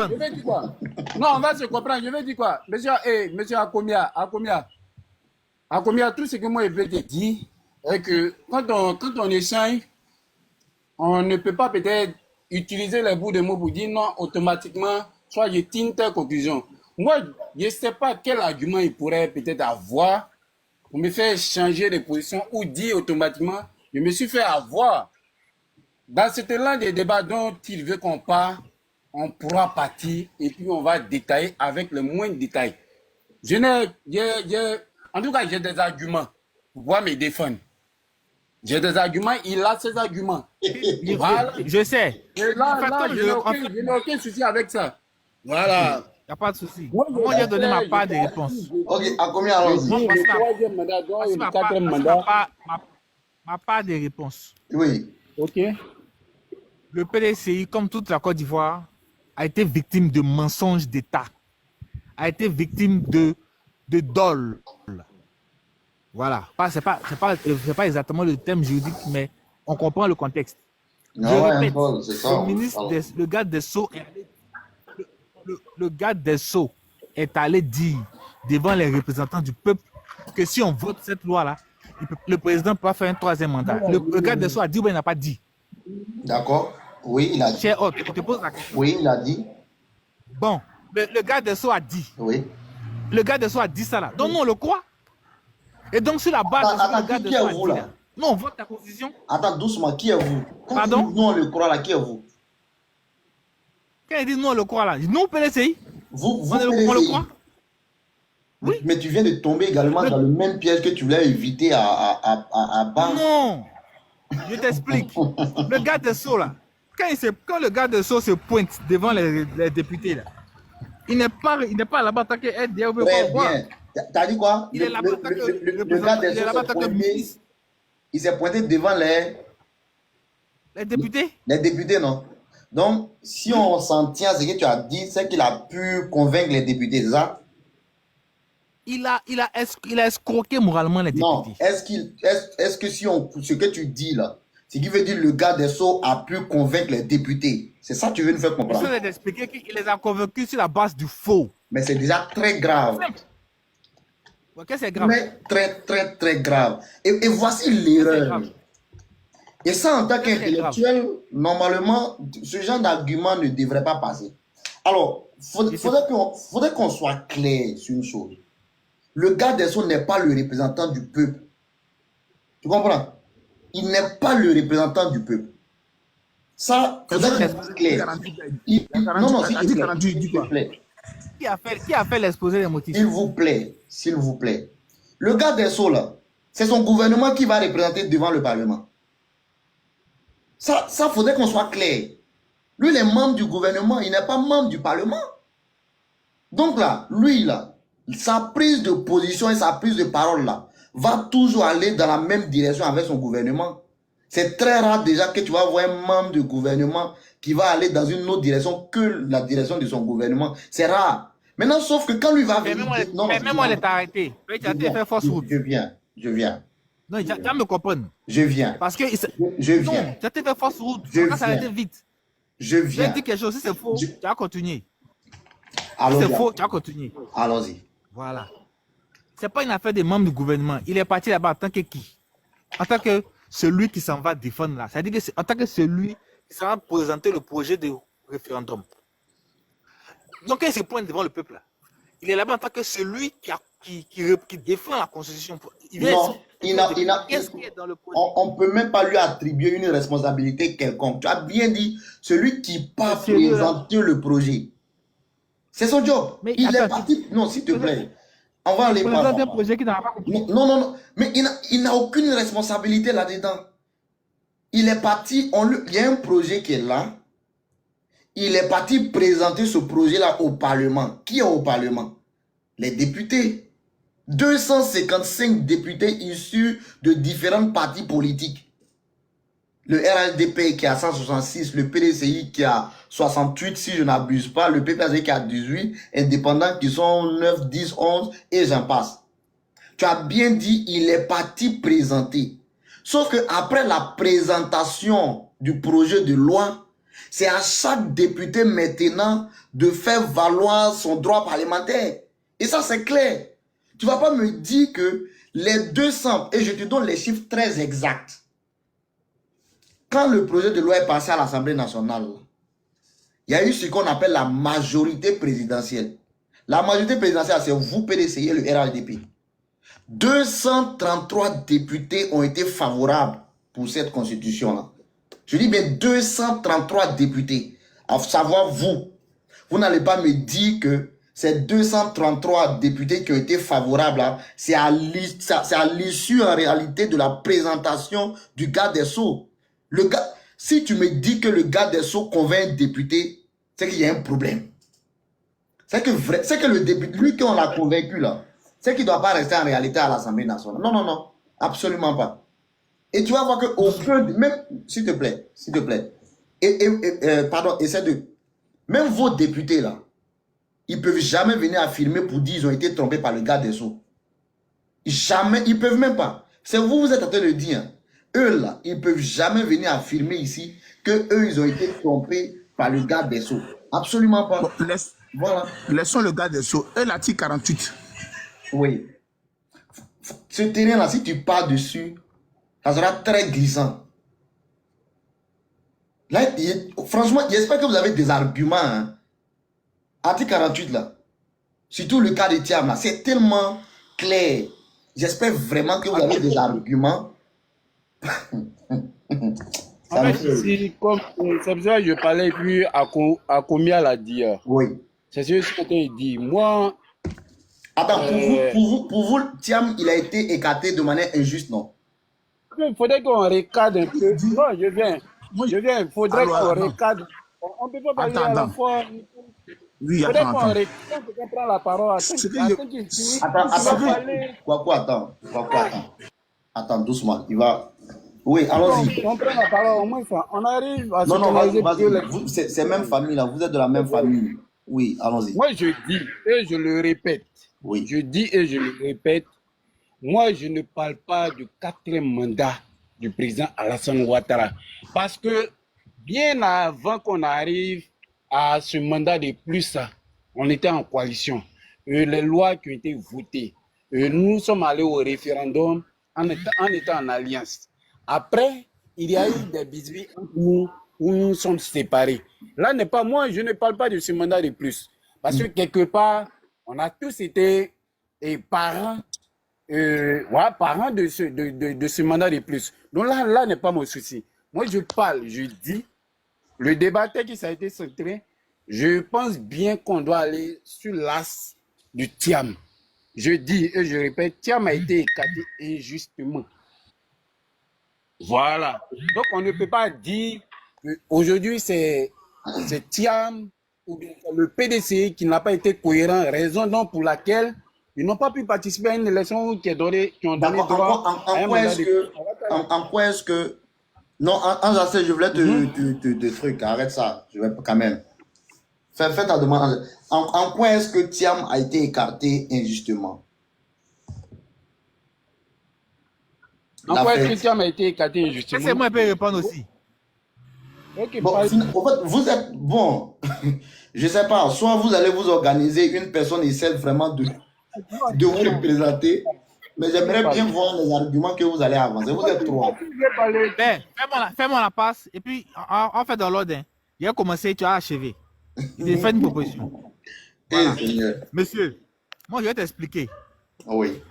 Je vais dire quoi? Non, on va se comprendre. Je vais dire quoi? Monsieur Akomia, tout ce que moi je peux te dire est que quand on échange, on ne peut pas peut-être utiliser les bouts de mots pour dire non automatiquement, soit je tire telle conclusion. Moi, je ne sais pas quel argument il pourrait peut-être avoir pour me faire changer de position ou dire automatiquement, je me suis fait avoir. Dans cet élan des débats dont il veut qu'on parle, on pourra partir et puis on va détailler avec le moins de détails. En tout cas, j'ai des arguments pour pouvoir me défendre. J'ai des arguments, il a ses arguments. Voilà. Je sais. Et là, je n'ai aucun souci avec ça. Voilà. Il n'y a pas de souci. Moi, j'ai donné ma part de réponse. Ok, à combien allons-y? Le troisième mandat, le quatrième mandat. Ma part de réponse. Oui. Ok. Le PDCI, comme toute la Côte d'Ivoire, a été victime de mensonges d'État, a été victime de dol. Voilà. C'est pas exactement le thème juridique, mais on comprend le contexte. Non, Je ouais, répète, c'est ça. le garde des Sceaux le garde des Sceaux est allé dire devant les représentants du peuple que si on vote cette loi-là, le président peut pas faire un troisième mandat. Le garde des Sceaux a dit ou bien il n'a pas dit? D'accord. Oui, il a dit. Cher hôte, je te pose la question. Oui, il a dit. Bon, le garde des Sceaux a dit. Oui. Le garde des Sceaux a dit ça là. Donc nous on le croit. Et donc sur la base de ce que le garde des Sceaux a dit là, nous on vote la constitution. Attends, doucement, qui est vous? Pardon? Nous on le croit là, qui est vous? Quand il dit nous on le croit là, nous PDCI. Vous on le croit. Oui. Mais tu viens de tomber également dans le même piège que tu voulais éviter à bas. Non, je t'explique. Le garde des Sceaux là, quand le garde des Sceaux se pointe devant les députés là, il n'est pas là-bas tant que RDR veut Très voir. bien. T'as dit quoi? Il est là-bas tant que le garde des Sceaux il s'est pointé devant les députés. Les députés, non? Donc, si on s'en tient à ce que tu as dit, c'est qu'il a pu convaincre les députés, c'est ça? Il a escroqué moralement les députés. Non, est-ce que si ce que tu dis là, ce qui veut dire le garde des Sceaux a pu convaincre les députés, c'est ça que tu veux nous faire comprendre? Je vais t'expliquer qu'il les a convaincus sur la base du faux. Mais c'est déjà très grave. Ok, c'est grave. Mais très, très, très grave. Et voici l'erreur. Et ça, en tant qu'intellectuel, normalement, ce genre d'argument ne devrait pas passer. Alors, faudrait qu'on soit clair sur une chose. Le garde des Sceaux n'est pas le représentant du peuple. Tu comprends? Il n'est pas le représentant du peuple. Ça, faudrait qu'on soit clair. Non, s'il te plaît. Qui a fait l'exposé des motifs? S'il vous plaît. Le garde des Sceaux, là, c'est son gouvernement qui va représenter devant le Parlement. Ça, faudrait qu'on soit clair. Lui, il est membre du gouvernement, il n'est pas membre du Parlement. Donc là, lui, là, sa prise de position et sa prise de parole, là, va toujours aller dans la même direction avec son gouvernement. C'est très rare déjà que tu vas voir un membre du gouvernement qui va aller dans une autre direction que la direction de son gouvernement. C'est rare. Maintenant, sauf que quand lui va venir... Mais même moi, il est arrêté. Tu as fait force route. Je viens. Non, tu vas me comprendre. Je viens. Parce que... Je viens. Non, tu as fait force route. Je viens. Ça a été vite. Je viens. Je dis quelque chose. Si c'est faux, tu vas continuer. Si c'est faux, tu vas continuer. Allons-y. Voilà. Ce n'est pas une affaire des membres du gouvernement. Il est parti là-bas en tant que qui? En tant que celui qui s'en va défendre là. C'est-à-dire que en tant que celui qui s'en va présenter le projet de référendum. Donc, quand il se pointe devant le peuple là, il est là-bas en tant que celui qui défend la Constitution. On ne peut même pas lui attribuer une responsabilité quelconque. Tu as bien dit, celui qui part présenter le projet. C'est son job. Mais il est parti. Non, s'il te plaît. On va aller par un projet qui n'a pas compris. Non. Mais il n'a aucune responsabilité là-dedans. Il est parti. Il y a un projet qui est là. Il est parti présenter ce projet-là au Parlement. Qui est au Parlement? Les députés. 255 députés issus de différents partis politiques. Le RHDP qui a 166, le PDCI qui a 68, si je n'abuse pas, le PPAC qui a 18, indépendants qui sont 9, 10, 11, et j'en passe. Tu as bien dit, il est parti présenter. Sauf que après la présentation du projet de loi, C'est à chaque député maintenant de faire valoir son droit parlementaire. Et ça, c'est clair. Tu ne vas pas me dire que les 200, et je te donne les chiffres très exacts. Quand le projet de loi est passé à l'Assemblée nationale, il y a eu ce qu'on appelle la majorité présidentielle. La majorité présidentielle, c'est vous, PDCI et le RHDP. 233 députés ont été favorables pour cette constitution-là. Je dis bien 233 députés. À savoir vous. Vous n'allez pas me dire que ces 233 députés qui ont été favorables, c'est à l'issue en réalité de la présentation du garde des Sceaux. Si tu me dis que le garde des Sceaux convainc un député, c'est qu'il y a un problème. C'est que le député, lui qu'on l'a convaincu là, c'est qu'il ne doit pas rester en réalité à l'Assemblée nationale. Non, non, non, absolument pas. Et tu vas voir qu'au feu, même, s'il te plaît, pardon, essaie de, même vos députés là, ils ne peuvent jamais venir affirmer pour dire qu'ils ont été trompés par le garde des Sceaux. Jamais, ils ne peuvent même pas. C'est vous, vous êtes en train de dire, hein. Eux là, ils ne peuvent jamais venir affirmer ici qu'eux, ils ont été trompés par le garde des Sceaux. Absolument pas. Bon, Voilà. laissons le garde des Sceaux. Et l'article 48. Oui. Ce terrain-là, si tu pars dessus, ça sera très glissant. Là, franchement, j'espère que vous avez des arguments. Hein. Article 48, là. Surtout le cas de Thiam, là. C'est tellement clair. J'espère vraiment que vous avez des arguments. En fait, c'est pour ça que je parlais plus à combien l'a dit. Oui. C'est ce que tu dit. Moi. Attends, pour vous, Thiam, il a été écarté de manière injuste, non? Il faudrait qu'on recadre un peu. Non, je viens. Il faudrait qu'on recadre. On ne peut pas parler à la fois. Oui, Il faudrait attends. qu'on prenne la parole. Attends, doucement. Il va. Oui, allons-y. On prend la parole, au moins on arrive à se Non, vas-y. C'est même famille là, vous êtes de la même famille. Oui, allons-y. Moi, je dis et je le répète. Oui. Je dis et je le répète. Moi, je ne parle pas du 4e mandat du président Alassane Ouattara. Parce que bien avant qu'on arrive à ce mandat de plus, on était en coalition. Les lois qui ont été votées, nous sommes allés au référendum en étant en alliance. Après, il y a eu des bisbis où nous sommes séparés. Là, moi, je ne parle pas de ce mandat de plus. Parce que quelque part, on a tous été parents de ce mandat de plus. Donc là n'est pas mon souci. Moi, je parle, je dis, le débat qui ça a été centré, je pense bien qu'on doit aller sur l'as du Thiam. Je dis et je répète, Thiam a été écarté injustement. Voilà. Donc, on ne peut pas dire qu'aujourd'hui, c'est Thiam ou bien le PDC qui n'a pas été cohérent, raison donc pour laquelle ils n'ont pas pu participer à une élection qui ont donné droit à un mandat de... En quoi est-ce que... Non, je voulais te trucs, arrête ça, je vais quand même. Fais ta demande. En quoi est-ce que Thiam a été écarté injustement? En quoi est-ce que Thiam a été écarté injustement? C'est moi qui peux répondre aussi. Okay, bon, en fait, vous êtes... Bon, je ne sais pas, soit vous allez vous organiser, une personne essaie vraiment de vous représenter, mais j'aimerais bien voir les arguments que vous allez avancer. Vous êtes trois. Ben, fais-moi la passe, et puis on fait dans l'ordre. Hein. Il a commencé, tu as achevé. Il a fait une proposition. Voilà. Monsieur, moi je vais t'expliquer. Oui.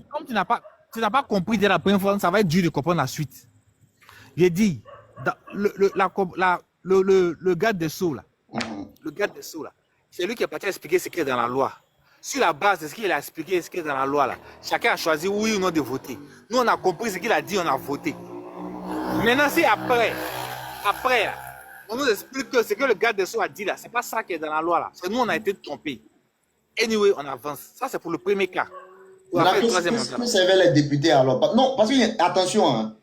Comme tu n'as pas compris dès la première fois, ça va être dur de comprendre la suite. J'ai dit, le garde des Sceaux là, c'est lui qui est parti expliquer ce qui est dans la loi. Sur la base de ce qu'il a expliqué, ce qui est dans la loi là, chacun a choisi oui ou non de voter. Nous on a compris ce qu'il a dit, on a voté. Maintenant c'est après là, on nous explique que ce que le garde des Sceaux a dit là, c'est pas ça qui est dans la loi là. C'est nous on a été trompés. Anyway, on avance. Ça c'est pour le premier cas. Qu'est-ce que servaient les députés alors? Non, parce que attention, hein.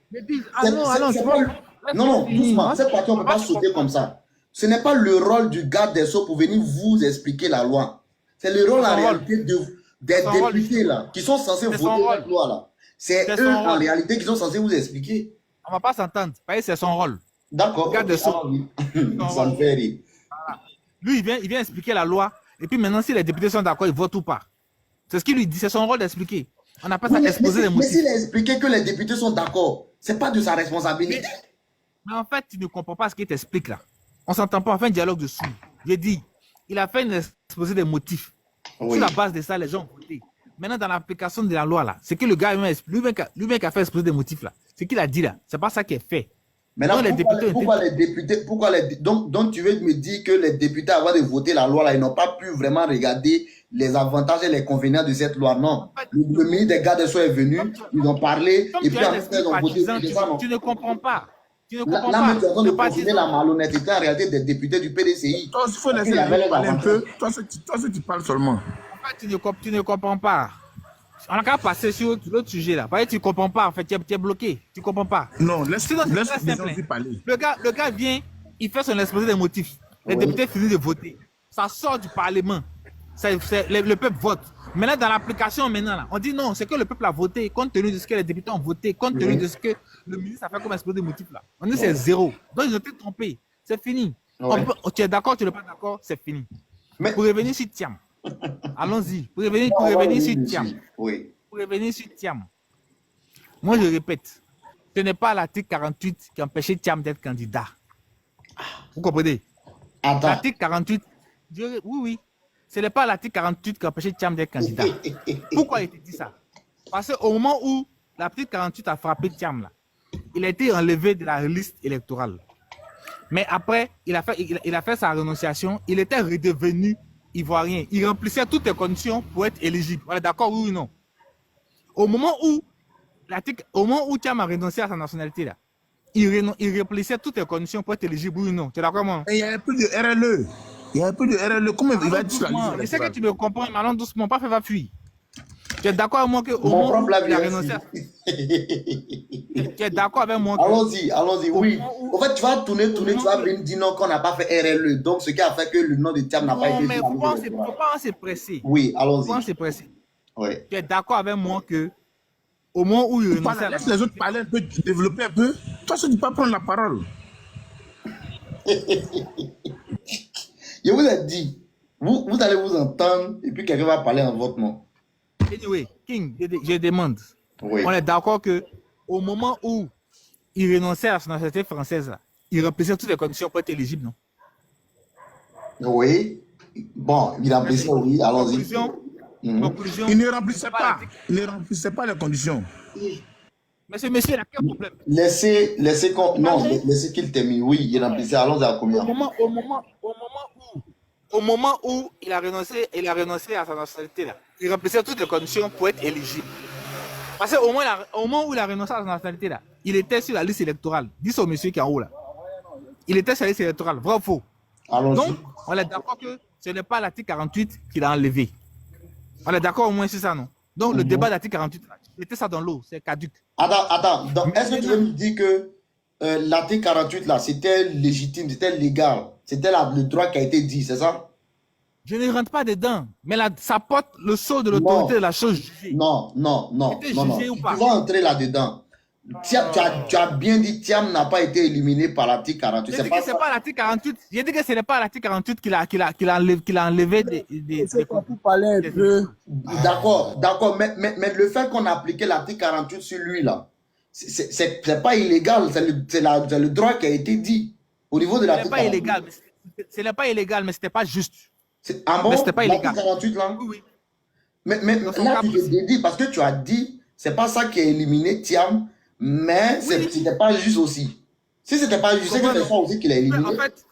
Non, doucement. Cette partie, on ne peut pas sauter comme ça. Ce n'est pas le rôle du garde des Sceaux pour venir vous expliquer la loi. C'est le rôle en réalité des députés là, qui sont censés voter cette loi là. C'est eux en réalité qui sont censés vous expliquer. On ne va pas s'entendre. C'est son rôle. D'accord, Garde ok, des Sceaux. allons-y. Ça me fait rire. Lui, il vient expliquer la loi. Et puis maintenant, si les députés sont d'accord, ils votent ou pas. C'est ce qu'il lui dit, c'est son rôle d'expliquer. On n'a pas Oui, ça exposer les mais motifs. s'il a expliqué que les députés sont d'accord, c'est pas de sa responsabilité. Mais en fait, tu ne comprends pas ce qu'il t'explique là. On s'entend pas, on fait un dialogue dessus. J'ai dit, il a fait une exposé des motifs. Oui. Sur la base de ça, les gens ont voté. Maintenant, dans l'application de la loi là, c'est que le gars lui-même qui a fait exposer des motifs là. C'est qu'il a dit là. C'est pas ça qui est fait. Maintenant, Donc, donc tu veux me dire que les députés, avant de voter la loi, là, ils n'ont pas pu vraiment regarder les avantages et les inconvénients de cette loi. Non. En fait, Le ministre des gardes des Sceaux est venu, ils ont parlé, comme et tu puis as en un même temps, esprit ils ont voté. partisan, tu ne comprends pas. Tu ne comprends Là, pas. même, tu es en train de Le confirmer partisan- la malhonnêteté en réalité des députés du PDCI. Toi, il faut Parce laisser qu'il y les avait gens les parler un avantages. peu. Toi, tu parles seulement. En fait, tu ne comprends pas. On a qu'à passer sur l'autre sujet là. Parce que tu ne comprends pas. En fait, tu es bloqué. Tu ne comprends pas. Non, laisse Sinon, c'est très les simple. gens parler. Le gars vient, il fait son exposé des motifs. Les Oui. députés finissent de voter. Ça sort du Parlement. Le peuple vote. Maintenant, dans l'application, là, on dit non, c'est que le peuple a voté, compte tenu de ce que les députés ont voté, compte tenu Oui. de ce que le ministre a fait comme exposé des motifs là. On dit c'est zéro. Donc, ils ont été trompés. C'est fini. Ouais. Tu es d'accord, tu n'es pas d'accord, c'est fini. Mais- Pour revenir sur Thiam. Allons-y. Pour Non, revenir oui, sur oui, Thiam. oui. Pour revenir sur Thiam. Moi, je répète, ce n'est pas l'article 48 qui empêchait Thiam d'être candidat. Vous comprenez? Attends. L'article 48, oui. Ce n'est pas l'article 48 qui empêchait Thiam d'être candidat. Pourquoi il te dit ça? Parce qu'au moment où l'article 48 a frappé Thiam, là, il a été enlevé de la liste électorale. Mais après, il a fait sa renonciation, il était redevenu ivoirien. Il remplissait toutes les conditions pour être éligible. Voilà, d'accord, oui ou non? Au moment où Thiam a renoncé à sa nationalité, là, il remplissait toutes les conditions pour être éligible, oui ou non? Tu es d'accord, moi? Et il y a un peu de RLE. Il y a un peu de RLE. Comment il va être sur la liste Je sais que électorale? tu me comprends, mais allons doucement, pas fait va fuir. Tu es d'accord avec moi qu'au Mon moment où propre il a avis renoncé aussi. Tu es d'accord avec moi que Allons-y, oui. En fait, tu vas tourner, tu vas venir dire non qu'on n'a pas fait RLE. Donc, ce qui a fait que le nom de Thiam n'a pas non, été mais sur la faut liste pas électorale. se presser. Oui, Faut pas allons-y. se presser. Oui. Tu es d'accord avec moi que au moment où il renonçait Voilà, à la laisse les autres parler un peu, développer un peu. Toi, tu ne peux pas prendre la parole. Je vous ai dit, vous allez vous entendre et puis quelqu'un va parler en votre nom. Anyway, King, je demande. Oui. On est d'accord que au moment où il renonçait à son nationalité française, là, il remplissait toutes les conditions pour être éligible, non? Oui. Bon, il a blessé, oui, allons-y. Conclusion, Mhm. conclusion. Il ne remplissait Pas pas. l'article. Il ne remplissait pas les conditions. Mais ce monsieur, il a quel problème? Laissez qu'il termine. Oui, il a blessé. Allons-y à combien? Au moment où il a renoncé à sa nationalité, là, il remplissait toutes les conditions pour être éligible. Parce qu'au moment où il a renoncé à sa nationalité, là, il était sur la liste électorale. Dis au monsieur qui est en haut là. Il était sur la liste électorale, vrai ou faux? Allons-y. Donc, on est d'accord que ce n'est pas l'article 48 qu'il a enlevé. On est d'accord au moins sur ça, non? Donc, le débat d'article 48, là, mettez ça dans l'eau, c'est caduc. Attends. Donc, est-ce que tu veux me dire que l'article 48, là, c'était légitime, c'était légal, c'était le droit qui a été dit, c'est ça? Je ne rentre pas dedans, mais là, ça porte le sceau de l'autorité de la chose jugée. Non. Était jugé ou Tu pas? vas entrer là-dedans. Thiam, tu as bien dit Thiam n'a pas été éliminé par l'article 48. J'ai dit que c'est pas l'article 48. J'ai dit que ce n'est pas l'article 48 qu'il a enlevé des Pour parler un peu. D'accord. Mais le fait qu'on a appliqué l'article 48 sur lui, là, c'est pas illégal. C'est le droit qui a été dit au niveau de Ce n'est l'article pas 48. illégal, ce n'est pas illégal, mais ce n'était pas juste. Ah bon? Mais c'était pas illégal. L'article 48, là? Oui. Mais Dans son là, cas tu te précis. dédies parce que tu as dit, c'est pas ça qui a éliminé Thiam, mais c'était pas juste aussi. Si c'était pas juste, c'est que c'est ça aussi qu'il a Mais éliminé. en fait,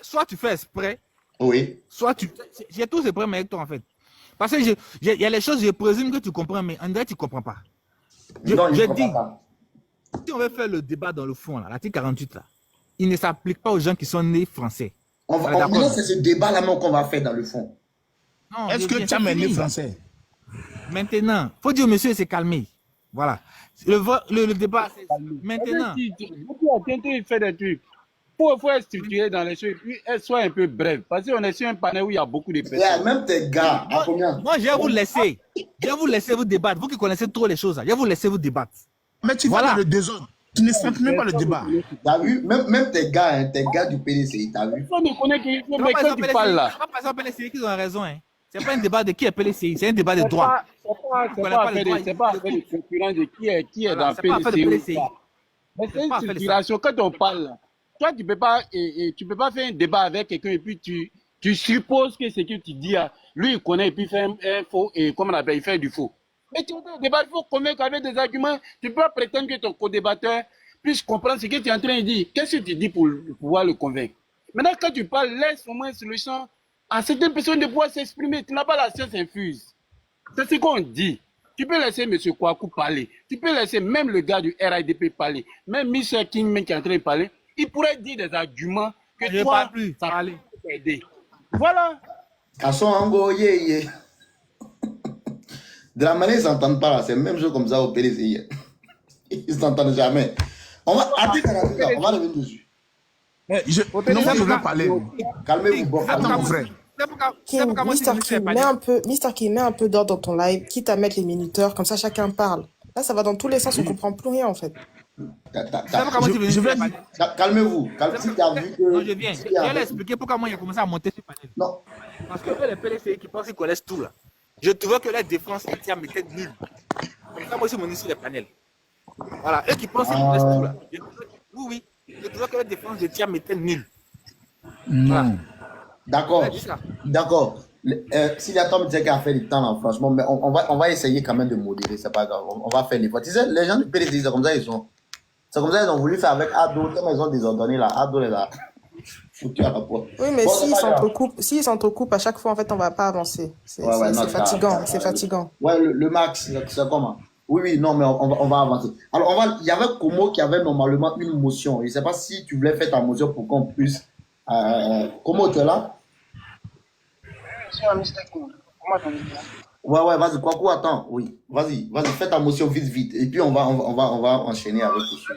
soit tu fais exprès, Oui. soit tu. J'ai tous ces problèmes avec toi, en fait. Parce que il y a les choses, je présume que tu comprends, mais en vrai, tu ne comprends pas. Non, Je il dis, ne pas. si on veut faire le débat dans le fond, là, l'article 48, là, il ne s'applique pas aux gens qui sont nés français. Maintenant, c'est ce débat-là même qu'on va faire dans le fond. Non, Est-ce que c'est Thiam est né fini. français? Maintenant, il faut dire au monsieur de se calmer. Voilà. Le débat, c'est maintenant. Il fait des trucs. Faut être structuré dans les choses, puis soit un peu bref. Parce qu'on est sur un panel où il y a beaucoup de Yeah, personnes. même tes gars, à combien? Moi, je vais vous laisser. Je vais vous laisser vous débattre. Vous qui connaissez trop les choses, là, je vais vous laisser vous débattre. Mais tu Voilà. vas dans le désordre. Tu ne sens même pas le débat. T'as vu? Même tes gars du PDCI, t'as vu? Personne ne connaît qui C'est mais pas quand tu parles là. par exemple les séries qui ont raison. Hein. C'est pas un débat de qui est PLCI, c'est un débat de C'est droit. pas affaire de concurrence de qui est Voilà, dans c'est pas affaire de PDCI ou PLCI. pas. Mais c'est C'est une pas affaire de ça. circulation. Quand on parle, là, toi, tu peux pas faire un débat avec quelqu'un et puis tu supposes que ce que tu dis, là, lui, il connaît et puis il fait un faux, et comment on appelle, il fait du faux. Mais tu veux un débat, il faut convaincre avec des arguments. Tu peux pas prétendre que ton co-débatteur puisse comprendre ce que tu es en train de dire. Qu'est-ce que tu dis pour pouvoir le convaincre? Maintenant, quand tu parles, laisse au moins sur le champ à certaines personnes de pouvoir s'exprimer. Tu n'as pas la science infuse. C'est ce qu'on dit. Tu peux laisser M. Kouakou parler. Tu peux laisser même le gars du RIDP parler. Même M. King qui est en train de parler. Il pourrait dire des arguments que Je ne toi, parle plus. ça Parlez. peut t'aider. Voilà. Kasson Ango, yeah. De la manière, ils s'entendent pas là. C'est même chose comme ça au PDCI. Ils s'entendent jamais. On va revenir dessus. Non, moi, je veux parler. Calmez-vous, bon. C'est Attends, mon frère. Kim, Mr. Kim, mets un peu d'ordre dans ton live, quitte à mettre les minuteurs, comme ça chacun parle. Là, ça va dans tous les sens, on comprend plus rien en fait. Je vais dire. Calmez-vous. Si tu as vu que. Non, je viens. Je vais l'expliquer pourquoi moi, il a commencé à monter sur le panel. Non. Parce que eux, les PLCI qui pensent qu'ils connaissent tout là. Je trouvais que la défense entière m'était nulle. Comme ça, moi aussi, mon sur les panels. Voilà, eux qui pensent qu'ils connaissent tout là. Oui. Je trouvais que la défense entière m'était nulle. Non. D'accord. Si la tombe disait qu'elle a fait du temps là, franchement, mais on va essayer quand même de modérer, c'est pas grave. On va faire l'effort. Tu sais, les gens du PDC, c'est comme ça ils sont. C'est comme ça ils ont voulu faire avec Ado, tellement ils ont désordonné là. Ado les a foutu à la porte. Oui, mais s'ils s'entrecoupent à chaque fois, en fait, on va pas avancer. C'est fatigant. Ouais, le max, c'est comment? Oui, non, mais on va avancer. Alors, il y avait Komo qui avait normalement une motion. Je ne sais pas si tu voulais faire ta motion pour qu'on puisse. Komo, tu es là? Ouais, vas-y, Kwaku, attends. Oui, vas-y, fais ta motion vite. Et puis, on va enchaîner avec tout ça.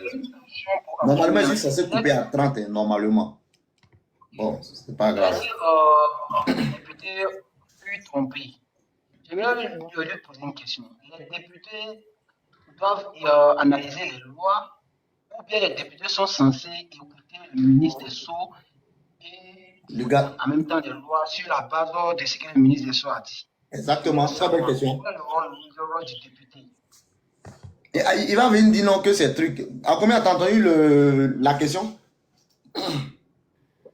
Normalement, je suis censé couper à 30, hein, normalement. Bon, c'est pas grave. Les députés furent trompés. J'aimerais lui poser une question. Les députés doivent analyser les lois ou bien les députés sont censés écouter le ministre des Sceaux et en même temps des lois sur la base de ce que le ministre des Sceaux a dit. Exactement, très belle question. Quel est le rôle du député? Et, il va venir dire non que ces trucs. À combien t'as entendu la question?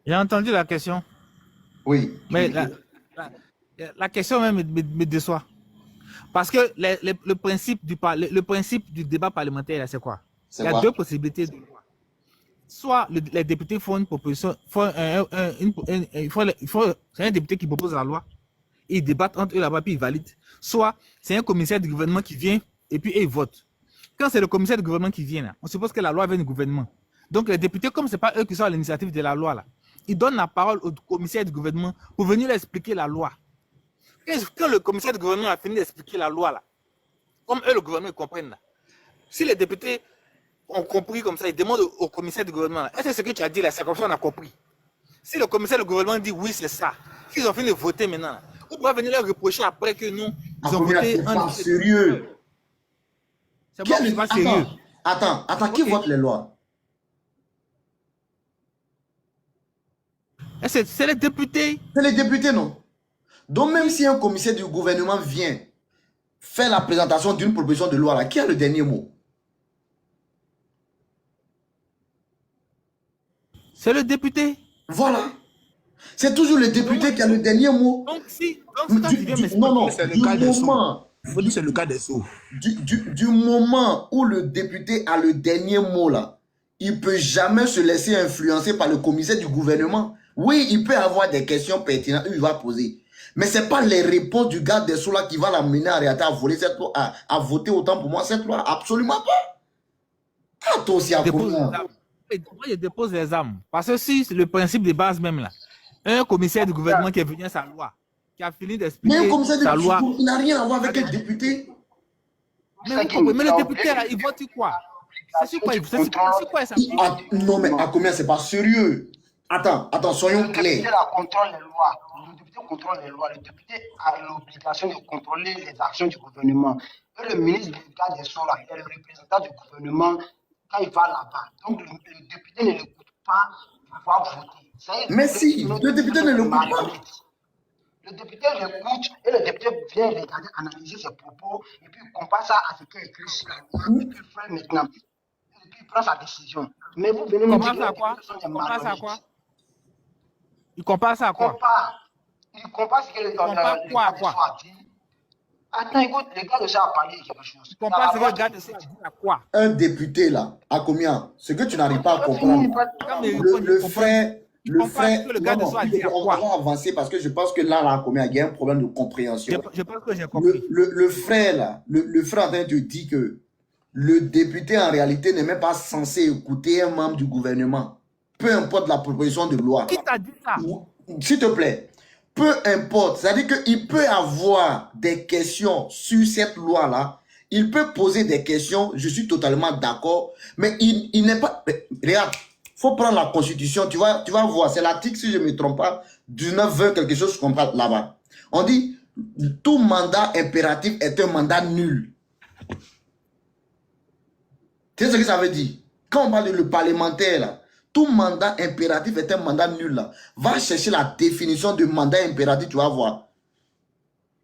J'ai entendu la question. Oui. Mais la question même me déçoit. Parce que le principe du débat parlementaire, c'est quoi? Il y a deux possibilités de loi. Soit les députés font une proposition, c'est un député qui propose la loi, ils débattent entre eux là-bas, puis ils valident. Soit c'est un commissaire du gouvernement qui vient et puis ils votent. Quand c'est le commissaire du gouvernement qui vient, là, on suppose que la loi vient du gouvernement. Donc les députés, comme ce n'est pas eux qui sont à l'initiative de la loi, là, ils donnent la parole au commissaire du gouvernement pour venir leur expliquer la loi. Quand le commissaire du gouvernement a fini d'expliquer la loi, là, comme eux, le gouvernement, ils comprennent, là, si les députés ont compris comme ça, ils demandent au commissaire du gouvernement, est-ce que ce que tu as dit là, c'est comme ça qu'on a compris? Si le commissaire du gouvernement dit oui, c'est ça, qu'ils ont fini de voter maintenant, là, on pourra venir leur reprocher après que non, ils ont voté un sérieux. C'est bon, c'est pas sérieux. Attends, qui vote les lois? C'est les députés. C'est les députés, non? Donc même si un commissaire du gouvernement vient faire la présentation d'une proposition de loi, là, qui a le dernier mot? C'est le député. Voilà. C'est toujours le député qui a le dernier mot. Donc si non, c'est le cas des Sceaux. Il faut dire que c'est le cas des Sceaux. Du moment où le député a le dernier mot là, il ne peut jamais se laisser influencer par le commissaire du gouvernement. Oui, il peut avoir des questions pertinentes, il va poser. Mais ce n'est pas les réponses du garde des Sceaux là qui va l'amener à arrêter à voler cette loi, à voter autant pour moi cette loi. Absolument pas. Ah, toi aussi, à combien? Moi, je dépose les armes. Parce que si le principe de base même là, un commissaire du gouvernement qui est venu à sa loi, qui a fini d'expliquer mais un commissaire sa loi. Il n'a rien à voir avec un député. Mais le député là, il vote quoi? C'est quoi ça? Non, mais à combien c'est pas sérieux? Attends, soyons clairs. Le député contrôle les lois. Le député contrôle les lois. Le député a l'obligation de contrôler les actions du gouvernement. Et le ministre des Sceaux là, est le représentant du gouvernement quand il va là-bas. Donc, le député ne l'écoute pas pour pouvoir voter. Mais si, le député ne l'écoute pas. Le député l'écoute et le député vient regarder, analyser ses propos et puis il compare ça à ce qui est écrit sur la loi et puis il fait maintenant. Et puis il prend sa décision. Mais vous venez nous dire que les députés sont des marionnettes. Il compare ça à quoi? Il compare ce que le gars de soi a dit. Attends, écoute, le gars de ça a parlé de quelque chose. Il compare ce que le gars de ça a dit à quoi? Un député là, à combien? Ce que tu n'arrives pas à comprendre. Le frère, non, on va avancer parce que je pense que là, il y a un problème de compréhension. Je pense que j'ai compris. Le frère là, le frère en train te dit que le député en réalité n'est même pas censé écouter un membre du gouvernement. Peu importe la proposition de loi. Qui t'a dit ça? S'il te plaît, peu importe. C'est-à-dire qu'il peut avoir des questions sur cette loi-là. Il peut poser des questions, je suis totalement d'accord, mais il n'est pas... Regarde, il faut prendre la Constitution, tu vas voir, c'est l'article, si je ne me trompe pas, 19-20, quelque chose comme ça là-bas. On dit, tout mandat impératif est un mandat nul. Tu sais ce que ça veut dire? Quand on parle de le parlementaire, là, tout mandat impératif est un mandat nul. Là. Va chercher la définition de mandat impératif, tu vas voir.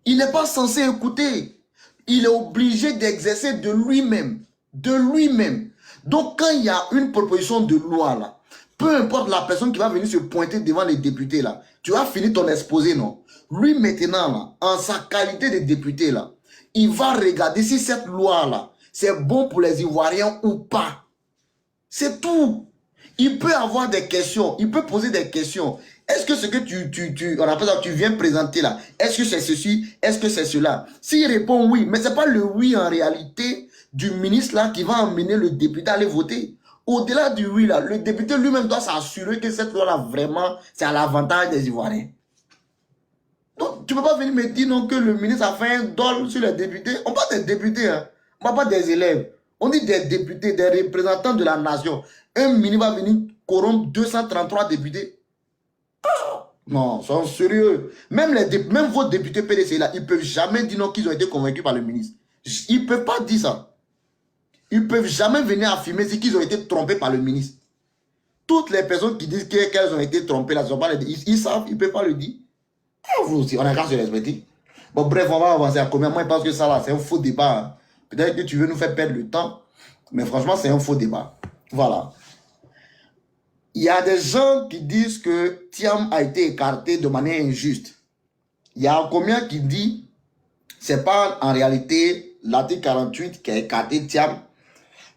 Il n'est pas censé écouter. Il est obligé d'exercer de lui-même. De lui-même. Donc, quand il y a une proposition de loi, là, peu importe la personne qui va venir se pointer devant les députés, là, tu vas finir ton exposé, non? Lui, maintenant, là, en sa qualité de député, là, il va regarder si cette loi-là, c'est bon pour les Ivoiriens ou pas. C'est tout. Il peut avoir des questions. Il peut poser des questions. Est-ce que ce que on appelle ça, tu viens présenter là, est-ce que c'est ceci, est-ce que c'est cela? S'il répond oui, mais ce n'est pas le oui en réalité du ministre là qui va emmener le député à aller voter. Au-delà du oui là, le député lui-même doit s'assurer que cette loi là vraiment, c'est à l'avantage des Ivoiriens. Donc, tu ne peux pas venir me dire non que le ministre a fait un dol sur les députés. On parle des députés, hein. On ne parle pas des élèves. On dit des députés, des représentants de la nation. Un ministre va venir corrompre 233 députés. Non, sont sérieux. Même vos députés PDC là, ils ne peuvent jamais dire non qu'ils ont été convaincus par le ministre. Ils ne peuvent pas dire ça. Ils ne peuvent jamais venir affirmer qu'ils ont été trompés par le ministre. Toutes les personnes qui disent qu'elles ont été trompées là, ils savent, ils ne peuvent pas le dire. Et vous aussi, on a qu'à se respecter. Bon, bref, on va avancer à combien. Moi, je pense que ça là, c'est un faux débat. Hein. Peut-être que tu veux nous faire perdre le temps, mais franchement, c'est un faux débat. Voilà. Il y a des gens qui disent que Thiam a été écarté de manière injuste. Il y a combien qui dit c'est pas en réalité l'article 48 qui a écarté Thiam,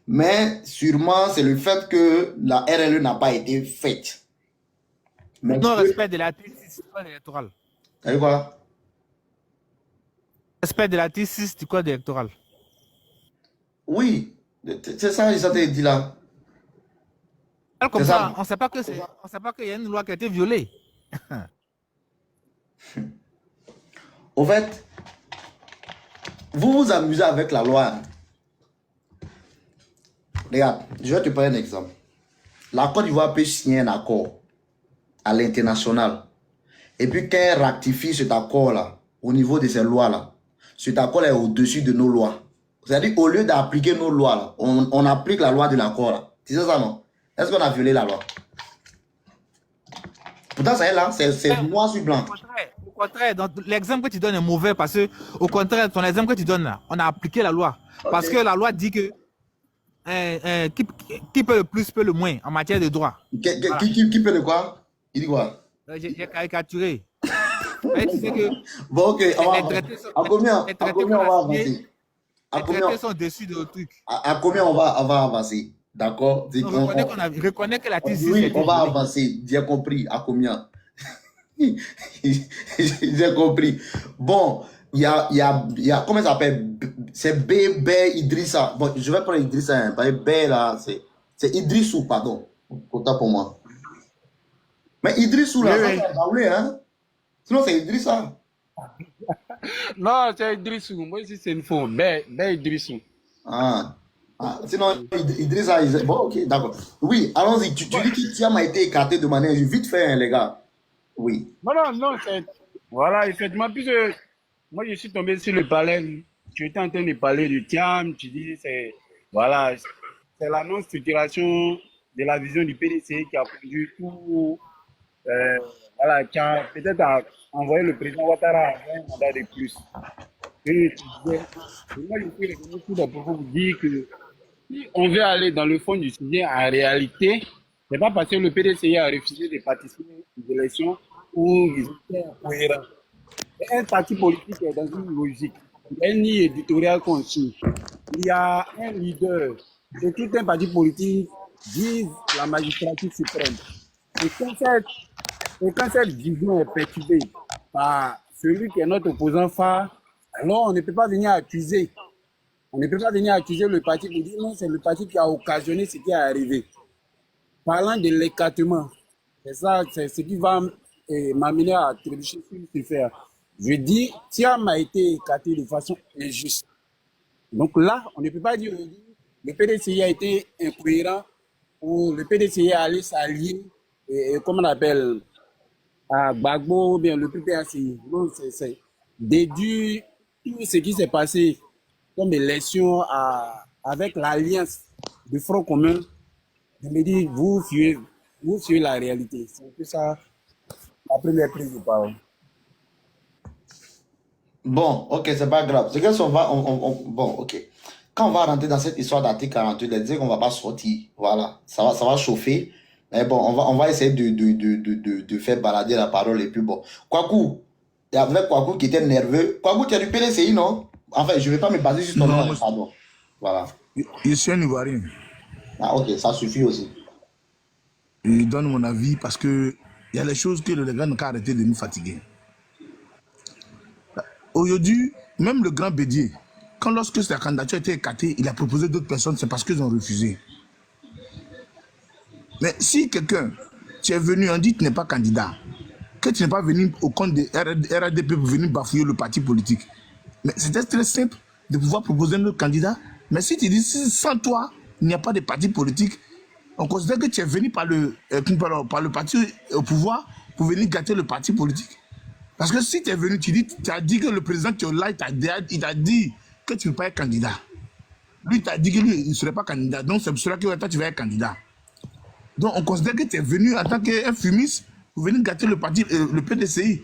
mais sûrement c'est le fait que la RLE n'a pas été faite. Non-respect de l'article 6 du code électoral. T'as vu quoi? Respect de l'article 6 du code électoral. Oui, c'est ça, ça t'a dit là. Comme ça, on ne sait pas qu'il y a une loi qui a été violée. Au fait, vous vous amusez avec la loi. Regarde, je vais te prendre un exemple. La Côte d'Ivoire peut signer un accord à l'international. Et puis quand elle ratifie cet accord-là, au niveau de ces lois-là, cet accord est au-dessus de nos lois. C'est-à-dire, au lieu d'appliquer nos lois, là, on applique la loi de l'accord. Là. Tu sais ça, non? Est-ce qu'on a violé la loi? Pourtant, ça est là, c'est noir sur blanc. Au contraire, l'exemple que tu donnes est mauvais parce que, au contraire, ton exemple que tu donnes là, on a appliqué la loi. Okay. Parce que la loi dit que qui peut le plus peut le moins en matière de droit. Voilà. Qui peut le quoi? Il dit quoi? J'ai caricaturé. Tu sais que bon, ok, à combien on va avancer? Les traités sont dessus de trucs. À combien on va avancer? D'accord? Reconnais que la TCC. Oui, on va avancer. J'ai compris. À combien? J'ai compris. Bon, il y a comment ça s'appelle? C'est B Idrissa. Bon, je vais prendre Idrissa. Hein, B là, c'est Idrissou, pardon. Autant pour moi. Mais Idrissou là, oui. Ça c'est hein? Sinon, c'est Idrissa. Non, c'est Idrissou. Moi aussi, c'est une faux. B Idrissou. Sinon, Idrissa, bon, ok, d'accord. Oui, allons-y. Tu dis que Thiam a été écarté de manière vite fait, hein, les gars. Oui. Non, c'est... Voilà, effectivement, puisque moi, je suis tombé sur le palais. Tu étais en train de parler de Thiam, tu dis, c'est... Voilà, c'est la non-structuration de la vision du PDC qui a conduit tout, voilà, qui a peut-être envoyé le président Ouattara à un mandat de plus. Et tu disais, et moi, je suis revenu sur les propos pour dire que si on veut aller dans le fond du sujet, en réalité, c'est pas parce que le PDCI a refusé de participer aux élections où ils étaient cohérents. Un parti politique est dans une logique. Il y a une ligne éditoriale qu'on suit. Il y a un leader. Et tout un parti politique vise la magistrature suprême. Et quand cette vision est perturbée par celui qui est notre opposant phare, alors on ne peut pas venir accuser. On ne peut pas venir accuser le parti pour dire non, c'est le parti qui a occasionné ce qui est arrivé. Parlant de l'écartement, c'est ça, c'est ce qui va m'amener à trébucher sur ce faire. Je dis, Thiam a été écarté de façon injuste. Donc là, on ne peut pas dire aujourd'hui, le PDCI a été incohérent ou le PDCI a allé s'allier, comment on appelle, à Gbagbo ou bien le PPACI. Donc c'est déduire tout ce qui s'est passé comme élection avec l'alliance du Front commun. Je me dis, vous suivez la réalité. C'est un peu ça la première prise de parole. Bon, ok, c'est pas grave. C'est que bon, ok. Quand on va rentrer dans cette histoire d'article 48, les dire qu'on va pas sortir. Voilà, ça va chauffer. Mais bon, on va essayer de faire balader la parole et puis bon. Kwaku, il y avait Kwaku qui était nerveux. Kwaku, tu as du PDCI, non? Enfin, je ne vais pas me baser sur ton nom, pardon. Voilà. Je suis un Ivoirien. Ah, ok, ça suffit aussi. Je donne mon avis parce que il y a les choses que le gars n'a qu'à arrêter de nous fatiguer. Aujourd'hui, même le grand Bédier, quand lorsque sa candidature a été écartée, il a proposé d'autres personnes, c'est parce qu'ils ont refusé. Mais si quelqu'un, tu es venu, on dit que tu n'es pas candidat, que tu n'es pas venu au compte de RADP pour venir bafouiller le parti politique. Mais c'était très simple de pouvoir proposer un autre candidat. Mais si tu dis, sans toi, il n'y a pas de parti politique, on considère que tu es venu par le parti au pouvoir pour venir gâter le parti politique. Parce que si tu es venu, tu as dit que le président qui est là, il t'a dit que tu ne peux pas être candidat. Lui, il t'a dit que lui, il ne serait pas candidat. Donc, c'est pour cela que toi, tu vas être candidat. Donc, on considère que tu es venu en tant qu'un fumiste pour venir gâter le parti, le PDCI.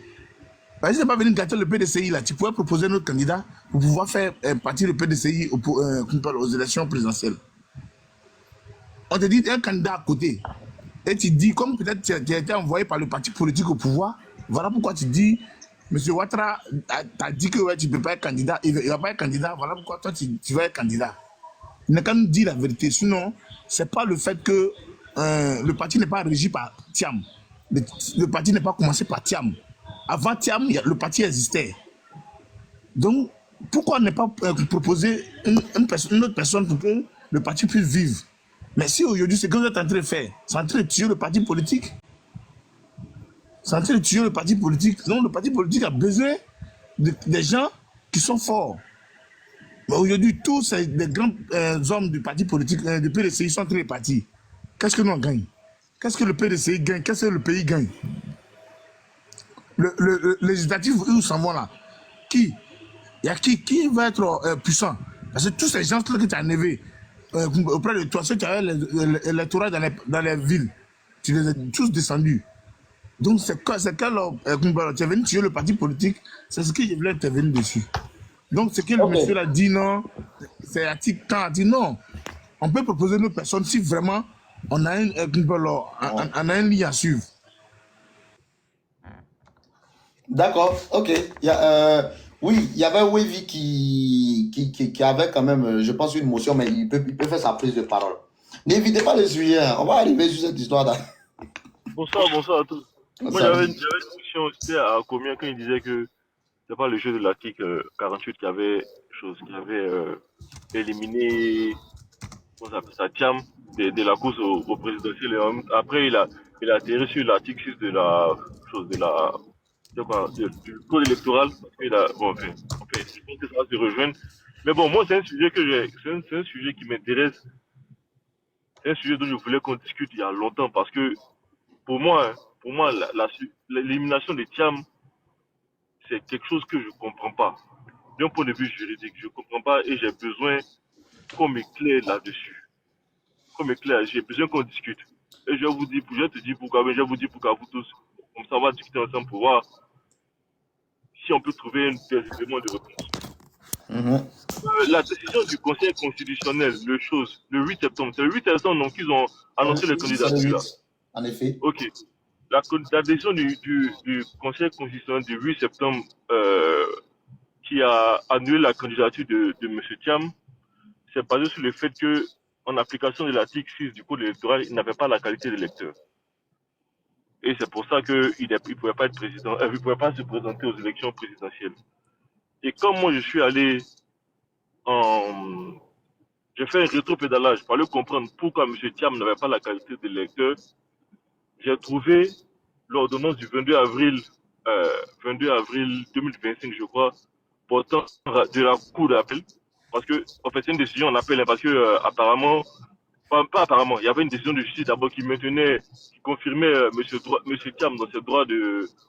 Parce que si tu n'es pas venu gâter le PDCI, là, tu pourrais proposer un autre candidat pour pouvoir faire partir le PDCI aux élections présidentielles. On te dit un candidat à côté. Et tu dis, comme peut-être tu as été envoyé par le parti politique au pouvoir, voilà pourquoi tu dis, M. Ouattara t'a dit que ouais, tu ne peux pas être candidat, il ne va pas être candidat, voilà pourquoi toi tu vas être candidat. Il n'a qu'à nous dire la vérité, sinon, ce n'est pas le fait que le parti n'est pas régi par Thiam. Le parti n'est pas commencé par Thiam. Avant Thiam, le parti existait. Donc, pourquoi ne pas proposer une autre personne pour que le parti puisse vivre? Mais si aujourd'hui, c'est ce que vous êtes en train de faire, c'est en train de tuer le parti politique. C'est en train de tuer le parti politique. Donc, le parti politique a besoin des gens qui sont forts. Mais aujourd'hui, tous les grands hommes du parti politique, du PDCI, sont très partis. Qu'est-ce que nous on gagne? Qu'est-ce que le PDCI gagne? Qu'est-ce que le pays gagne? Le législatif, où s'en vont là? Qui? Il y a qui va être puissant? Parce que tous ces gens-là que tu as enlevés auprès de toi, ceux qui avaient l'électorat dans les villes, tu les as tous descendus. Donc, c'est quand tu es venu tuer le parti politique, c'est ce que je voulais intervenir dessus. Donc, ce que le monsieur a dit, non, c'est article 40, a dit non. On peut proposer une autre personne si vraiment on a un lien à suivre. D'accord, ok. Oui, il y avait Wavy qui avait quand même, je pense, une motion, mais il peut faire sa prise de parole. N'évitez pas le sujet, hein. On va arriver sur cette histoire-là. Bonsoir à tous. Moi, j'avais une question aussi à combien quand il disait que c'est pas le jeu de l'article 48 qui avait éliminé, comment ça s'appelle ça, Thiam de la course au présidentiel. Après, il a atterri sur l'article 6 du code électoral parce qu'il a, bon, enfin, je pense que ça va se rejoindre. Mais bon, moi, c'est un sujet c'est un sujet qui m'intéresse. C'est un sujet dont je voulais qu'on discute il y a longtemps parce que pour moi, l'élimination de Thiam, c'est quelque chose que je ne comprends pas. D'un point de vue juridique, je ne comprends pas et j'ai besoin qu'on m'éclaire là-dessus. comme éclair, j'ai besoin qu'on discute. Et je te dis pourquoi, mais je vais vous dire pourquoi vous tous. Comme ça, on va discuter ensemble pour voir si on peut trouver des éléments de réponse. La décision du Conseil constitutionnel, le 8 septembre, c'est le 8 septembre donc ils ont annoncé les candidatures là. En effet. Ok. La décision du Conseil constitutionnel du 8 septembre qui a annulé la candidature de M. Thiam, c'est basé sur le fait que, en application de l'article 6 du Code électoral, il n'avait pas la qualité d'électeur. Et c'est pour ça qu'il ne pouvait pas être président, il ne pouvait pas se présenter aux élections présidentielles. Et comme moi je suis allé j'ai fait un rétropédalage pour aller comprendre pourquoi M. Thiam n'avait pas la qualité d'électeur, j'ai trouvé l'ordonnance du 22 avril 2025, je crois, portant de la Cour d'appel. Parce que, en fait, c'est une décision en appel, parce que, apparemment, pas apparemment, il y avait une décision de justice d'abord qui confirmait M. Thiam dans ses droits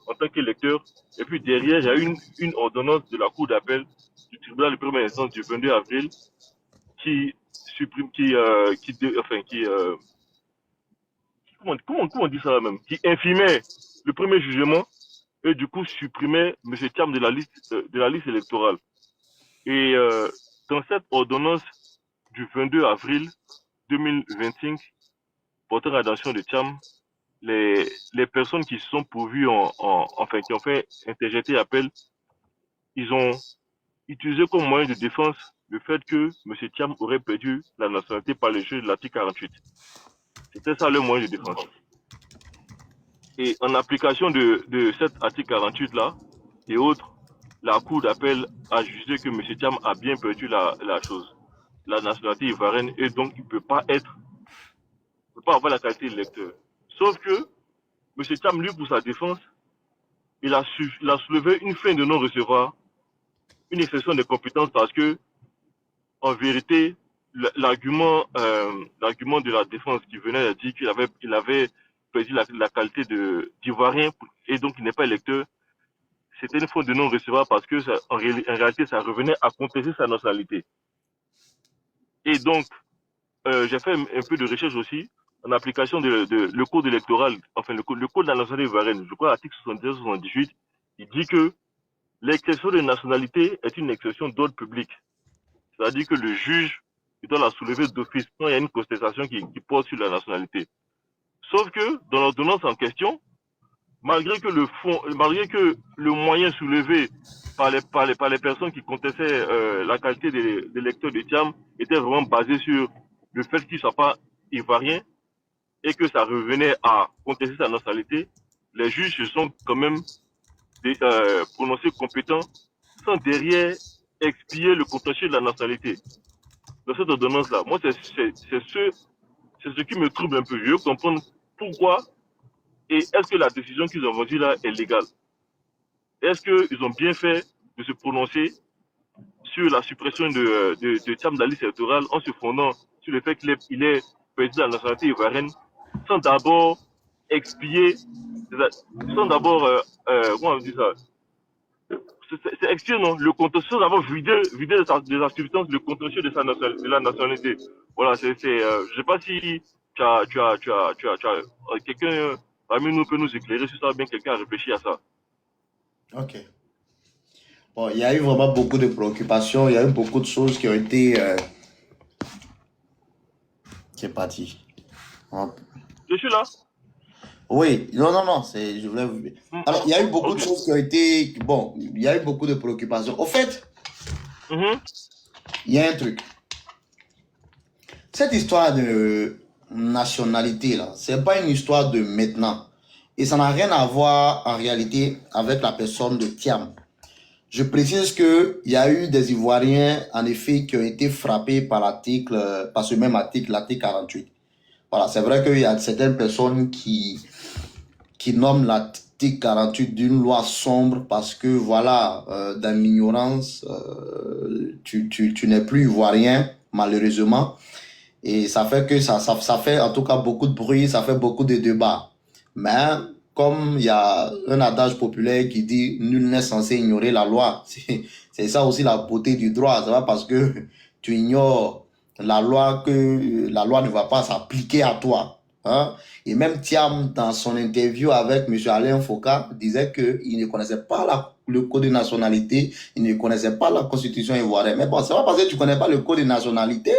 en tant qu'électeur. Et puis derrière, il y a une ordonnance de la Cour d'appel du tribunal de première instance du 22 avril qui supprime, comment on dit ça même, qui infimait le premier jugement et du coup supprimait M. Thiam de la liste électorale. Et dans cette ordonnance du 22 avril 2025 portant rédaction de Thiam, les personnes qui se sont pourvues qui ont fait interjeter appel, ils ont utilisé comme moyen de défense le fait que M. Thiam aurait perdu la nationalité par le jeu de l'article 48. C'était ça le moyen de défense. Et en application de cet article 48 là et autres, la Cour d'appel a jugé que M. Thiam a bien perdu la nationalité ivoirienne et donc il ne peut pas avoir la qualité d'électeur. Sauf que M. Thiam, lui, pour sa défense, il a soulevé une fin de non-recevoir, une exception de compétences parce que, en vérité, l'argument de la défense qui venait de dire qu'il avait perdu la qualité d'ivoirien et donc il n'est pas électeur, c'était une faute de non-recevoir parce que en réalité, ça revenait à contester sa nationalité. Et donc, j'ai fait un peu de recherche aussi en application le code électoral, enfin le code de la nationalité ivoirienne, je crois l'article 77-78, il dit que l'exception de nationalité est une exception d'ordre public. C'est-à-dire que le juge, il doit la soulever d'office quand il y a une contestation qui porte sur la nationalité. Sauf que, dans l'ordonnance en question, malgré que le moyen soulevé par les personnes qui contestaient la qualité des lecteurs de Thiam était vraiment basé sur le fait qu'il ne soit pas ivoirien et que ça revenait à contester sa nationalité, les juges se sont quand même prononcés compétents sans derrière expier le contentieux de la nationalité. Dans cette ordonnance-là, moi, c'est ce qui me trouble un peu. Je veux comprendre pourquoi et est-ce que la décision qu'ils ont rendue là est légale. Est-ce qu'ils ont bien fait de se prononcer sur la suppression de Thiam de la liste électorale en se fondant sur le fait qu'il est président de la nationalité ivoirienne sans d'abord expier, sans d'abord, comment on dit ça, c'est expier, non, le contentieux, sans d'abord vider de sa substance le contentieux de la nationalité. Voilà, je sais pas si quelqu'un parmi nous peut nous éclairer sur ça, bien quelqu'un a réfléchi à ça. Ok. Bon, il y a eu vraiment beaucoup de préoccupations, il y a eu beaucoup de choses qui ont été... qui est parti. Je suis là. Oui, non, je voulais... Alors, il y a eu beaucoup de choses qui ont été... Bon, il y a eu beaucoup de préoccupations. Au fait, il y a un truc. Cette histoire de nationalité, là, c'est pas une histoire de maintenant. Et ça n'a rien à voir, en réalité, avec la personne de Thiam. Je précise qu'il y a eu des Ivoiriens, en effet, qui ont été frappés par ce même article, l'article 48. Voilà, c'est vrai qu'il y a certaines personnes qui nomment l'article 48 d'une loi sombre parce que, voilà, dans l'ignorance, tu n'es plus Ivoirien, malheureusement. Et ça fait que ça fait en tout cas beaucoup de bruit, ça fait beaucoup de débats. Mais comme il y a un adage populaire qui dit « Nul n'est censé ignorer la loi », c'est ça aussi la beauté du droit. C'est pas parce que tu ignores la loi ne va pas s'appliquer à toi. Hein? Et même Thiam, dans son interview avec M. Alain Foucault, disait qu'il ne connaissait pas le code de nationalité, il ne connaissait pas la constitution ivoirienne. Mais bon, c'est pas parce que tu ne connais pas le code de nationalité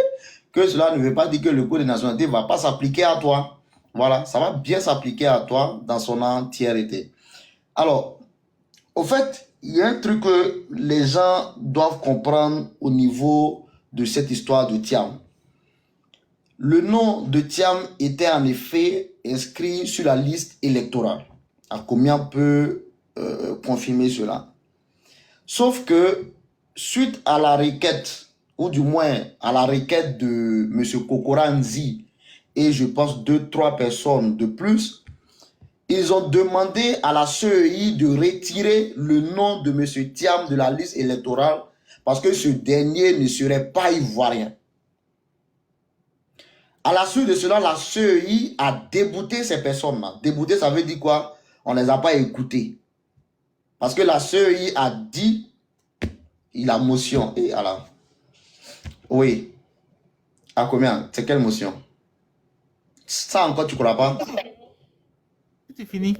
que cela ne veut pas dire que le code de nationalité ne va pas s'appliquer à toi. Voilà, ça va bien s'appliquer à toi dans son entièreté. Alors, au fait, il y a un truc que les gens doivent comprendre au niveau de cette histoire de Thiam. Le nom de Thiam était en effet inscrit sur la liste électorale. Combien peut confirmer cela? Sauf que, suite à la requête, ou du moins à la requête de M. Kokora Nzi, et je pense 2-3 personnes de plus, ils ont demandé à la CEI de retirer le nom de M. Thiam de la liste électorale parce que ce dernier ne serait pas ivoirien. À la suite de cela, la CEI a débouté ces personnes-là. Débouté, ça veut dire quoi? On ne les a pas écoutés. Parce que la CEI a dit, il a motion. Et alors, oui. À combien? C'est quelle motion? Ça encore, tu ne crois pas? C'est fini.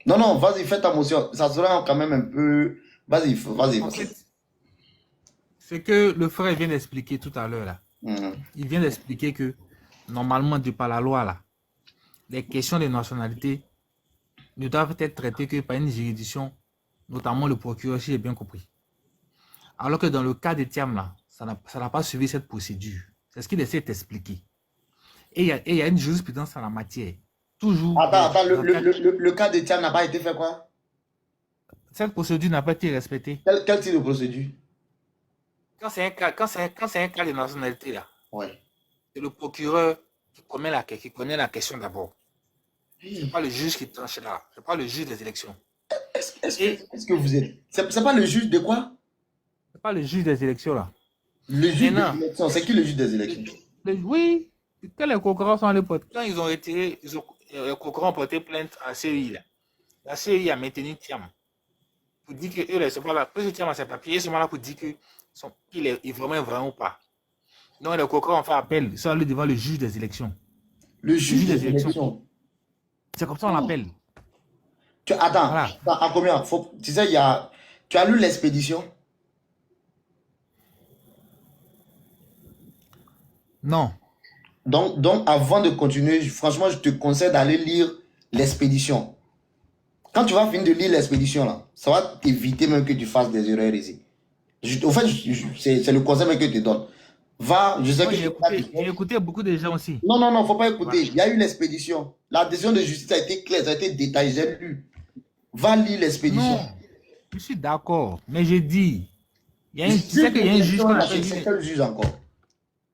Non, non, vas-y, fais ta motion. Ça sera quand même un peu... Vas-y, vas-y. En fait, c'est que le frère vient d'expliquer tout à l'heure là. Il vient d'expliquer que normalement, de par la loi là, les questions de nationalité ne doivent être traitées que par une juridiction, notamment le procureur, si j'ai bien compris. Alors que dans le cas de Thiam là, ça n'a pas suivi cette procédure. C'est ce qu'il essaie d'expliquer. Et il y a une jurisprudence en la matière. Toujours. Attends, le cas de Thiam n'a pas été fait quoi? Cette procédure n'a pas été respectée. Quel type de procédure? Quand c'est un cas de nationalité, là, ouais. C'est le procureur qui connaît la question d'abord. Ce n'est pas le juge qui tranche là. Ce n'est pas le juge des élections. Est-ce que vous êtes... C'est pas le juge de quoi? Ce n'est pas le juge des élections là. Le juge des élections, c'est qui le juge des élections? Oui, quand les concurrents sont allés porter, quand ils ont retiré, les concurrents ont porté plainte à CEI là. La CEI a maintenu Thiam. Pour dire que eux, ils ne sont pas là. Parce que Thiam a ses papiers, ils sont là pour dire qu'il est vraiment vrai ou pas. Donc les concurrents ont fait appel. Ils sont allés devant le juge des élections. Le juge des élections. C'est comme ça qu'on l'appelle. Attends, voilà. À combien? Tu sais, tu as lu l'expédition? Non. Donc, avant de continuer, franchement, je te conseille d'aller lire l'expédition. Quand tu vas finir de lire l'expédition, là, ça va t'éviter même que tu fasses des erreurs ici. Au fait, c'est le conseil que je te donne. Va, je sais que j'ai écouté beaucoup de gens aussi. Non, non, non, faut pas écouter. Ouais. Il y a eu l'expédition. La décision de justice a été claire, ça a été détaillé, j'ai lu. Va lire l'expédition. Non, je suis d'accord, mais j'ai dit, tu sais qu'il y a un juge qu'on appelle. C'est quel juge encore?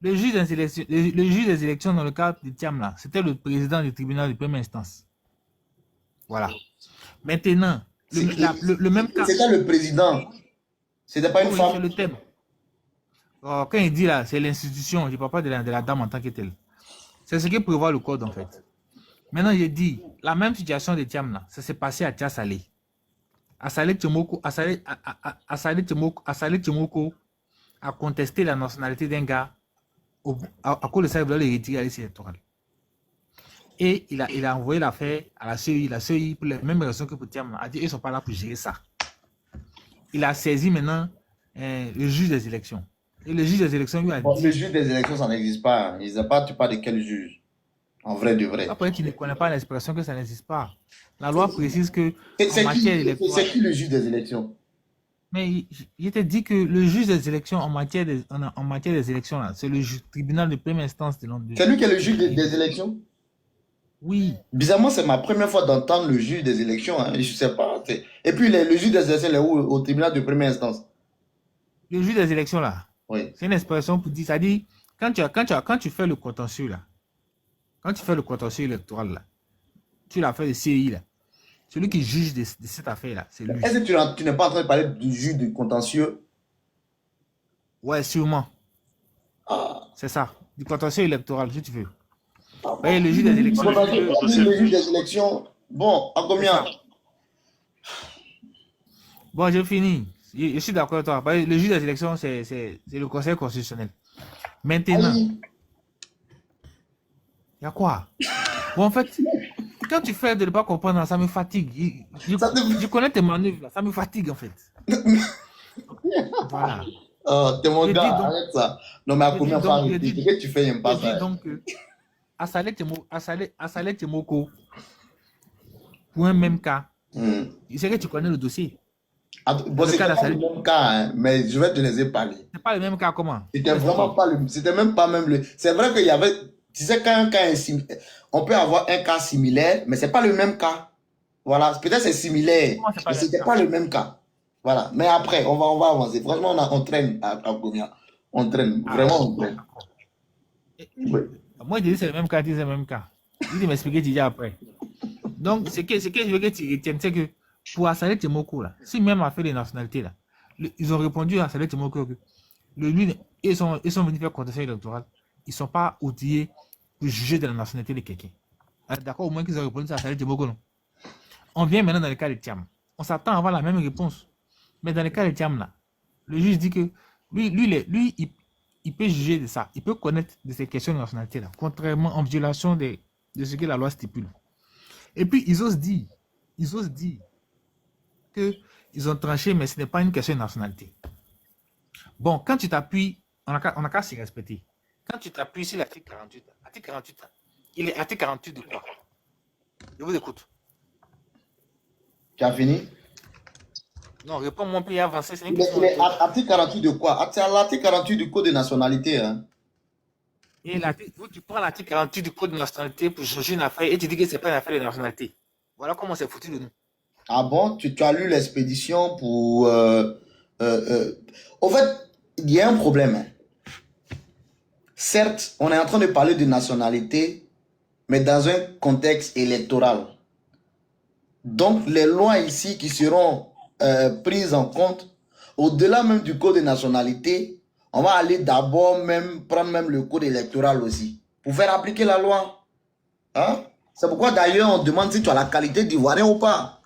Le juge des élections dans le cas de Thiam là, c'était le président du tribunal de première instance. Voilà. Maintenant, le même cas. C'était le président. C'était pas une femme. C'est le thème. Quand il dit là, c'est l'institution, je ne parle pas de la dame en tant que telle. C'est ce qui prévoit le code en fait. Maintenant, j'ai dit, la même situation de Thiam là, ça s'est passé à Tchasalé. Assalé Tchomoko a contesté la nationalité d'un gars à cause de ça, il voulait le retirer à liste électorale. Et il a envoyé l'affaire à la CEI. La CEI, pour les mêmes raisons que pour Thiam, a dit qu'ils ne sont pas là pour gérer ça. Il a saisi maintenant le juge des élections. Et le juge des élections lui a dit... Le juge des élections, ça n'existe pas. Il ne sait pas, tu parles de quel juge? En vrai de vrai. Après, tu ne connais pas l'expression que ça n'existe pas. La loi précise que... C'est qui le juge des élections? Mais je t'ai dit que le juge des élections en matière des élections, c'est le tribunal de première instance de Londres. C'est lui qui est le juge des élections? Oui. Bizarrement, c'est ma première fois d'entendre le juge des élections. Hein. Je ne sais pas. Et puis, le juge des élections, il est où? Au tribunal de première instance? Le juge des élections, là, oui. C'est une expression pour dire, ça dit, quand tu fais le contentieux, là, quand tu fais le contentieux électoral, là, tu l'as fait de CI, là, celui qui juge de cette affaire-là, c'est lui. Est-ce que tu n'es pas en train de parler du juge du contentieux? Ouais, sûrement. Ah. C'est ça. Du contentieux électoral, si tu veux. Ouais, le juge des élections. Le juge des élections. Bon, à combien? Bon, j'ai fini. Je suis d'accord avec toi. Le juge des élections, c'est le Conseil constitutionnel. Maintenant, Aïe. il y a quoi? Bon, en fait, quand tu fais de ne pas comprendre, ça me fatigue. Ça te- Je connais tes manœuvres, là, ça me fatigue, en fait. Voilà. Oh, t'es mon Je gars, dis donc, arrête ça. Non, mais à je combien dis fois donc, je arrêter? dis, Qu'est-ce que tu fais, n'aime je pas dis ça? donc que Assalé Temoko, pour un même cas, Hmm. c'est que tu connais le dossier. Bon, Le c'était cas pas le d'Assalé, même cas, hein, mais je vais te laisser parler. c'est pas le même cas, comment? C'était Faut vraiment expliquer. pas le, c'était même pas même le. C'est vrai qu'il y avait, tu sais, quand un cas est on peut avoir un cas similaire, mais c'est pas le même cas. Voilà, peut-être c'est similaire, Comment c'est pas mais le même c'était cas? pas le même cas. Voilà, mais après, on va avancer. Franchement, on traîne à combien? On traîne, Ah, vraiment, on traîne. d'accord. Et- Oui. Moi, je dis c'est le même cas, il dit c'est le même cas. Il dit m'expliquer, tu dis après. Donc, ce que je veux que tu retiennes, c'est que pour Assalé Temoko, là, si même a fait les nationalités, là, ils ont répondu à Assalé Temoko que lui, ils sont venus faire contestation électorale. Ils ne sont pas outillés pour juger de la nationalité de quelqu'un. Alors, d'accord, au moins qu'ils ont répondu à Assalé Temoko, non? On vient maintenant dans le cas de Thiam. On s'attend à avoir la même réponse. Mais dans le cas de Thiam, là, le juge dit que lui, il peut juger de ça. Il peut connaître de ces questions de nationalité, là, contrairement en violation de ce que la loi stipule. Et puis, ils osent dire qu'ils ont tranché, mais ce n'est pas une question de nationalité. Bon, quand tu t'appuies, on n'a qu'à s'y respecter. Quand tu t'appuies sur l'article 48, il est article 48 de quoi? Je vous écoute. Tu as fini? Non, réponds-moi, puis avancer. C'est une Il est, question il est rhétorique. article 48 de quoi? C'est l'article 48 du Code de nationalité. Hein. Et tu prends l'article 48 du code de nationalité pour juger une affaire et tu dis que ce n'est pas une affaire de nationalité. Voilà comment c'est foutu de nous. Ah bon? Tu as lu l'expédition pour... Au fait, il y a un problème. Hein. Certes, on est en train de parler de nationalité, mais dans un contexte électoral. Donc, les lois ici qui seront prises en compte, au-delà même du code de nationalité, on va aller d'abord même prendre même le code électoral aussi, pour faire appliquer la loi. Hein? C'est pourquoi d'ailleurs on demande si tu as la qualité d'ivoirien ou pas.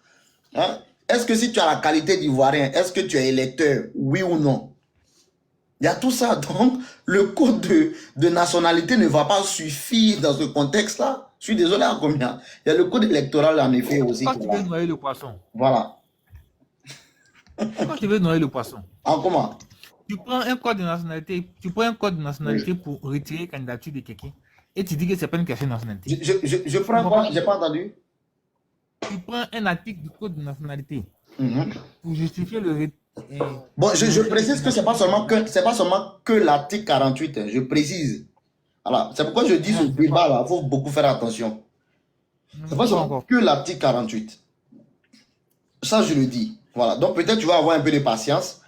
Hein? Est-ce que si tu as la qualité d'ivoirien, est-ce que tu es électeur, oui ou non? Il y a tout ça. Donc, le code de nationalité ne va pas suffire dans ce contexte-là. Je suis désolé à combien. Il y a le code électoral en effet aussi. Quand tu veux noyer le poisson, Voilà. quand tu veux noyer le poisson, En comment? tu prends un code de nationalité, pour retirer la candidature de quelqu'un et tu dis que ce n'est pas une question de nationalité. Je prends quoi? J'ai pas entendu. Tu prends un article du code de nationalité Mhm. pour justifier le Bon, je précise que c'est pas seulement que l'article 48. Hein, je précise. Alors, c'est pourquoi je dis ce débat là, il faut beaucoup faire attention. C'est pas seulement que l'article 48. Ça, je le dis. Voilà. Donc, peut-être tu vas avoir un peu de patience.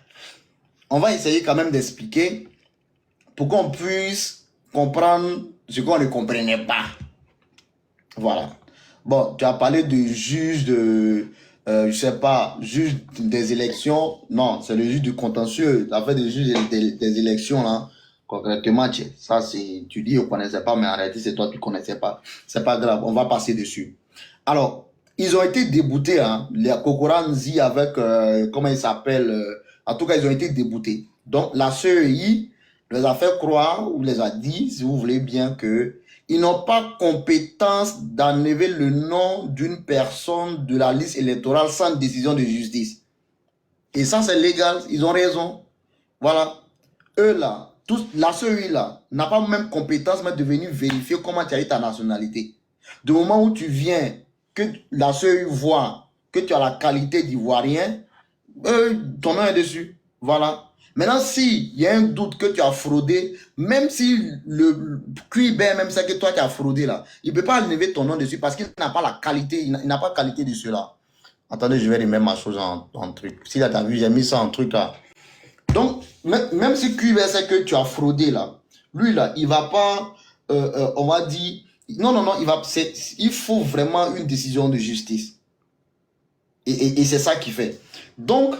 On va essayer quand même d'expliquer pour qu'on puisse comprendre ce qu'on ne comprenait pas. Voilà. Bon, tu as parlé de juge je sais pas, juge des élections. Non, c'est le juge du contentieux. Tu as fait des juges des élections, là. Concrètement, ça, c'est, tu dis, on ne connaissait pas, mais en réalité, c'est toi qui ne connaissais pas. C'est pas grave, on va passer dessus. Alors, ils ont été déboutés, hein. Les Kokoranzi avec, comment ils s'appellent, en tout cas, ils ont été déboutés. Donc, la CEI les a fait croire, ou les a dit, si vous voulez bien, que ils n'ont pas compétence d'enlever le nom d'une personne de la liste électorale sans décision de justice. Et ça, c'est légal, ils ont raison. Voilà. Eux, là, la CEI, là, n'a pas même compétence mais de venir vérifier comment tu as eu ta nationalité. Du moment où tu viens, que la CEI voit que tu as la qualité d'ivoirien, ton nom est dessus. Voilà. Maintenant, s'il y a un doute que tu as fraudé, même si le QIB, même ça que toi tu as fraudé là, il ne peut pas enlever ton nom dessus parce qu'il n'a pas la qualité, il n'a pas qualité de cela. Attendez, je vais remettre ma chose en truc. Si là, tu as vu, j'ai mis ça en truc là. Donc, même si QIB sait que tu as fraudé là, lui là, il ne va pas, on va dire, non, il faut vraiment une décision de justice. Et c'est ça qu'il fait. Donc,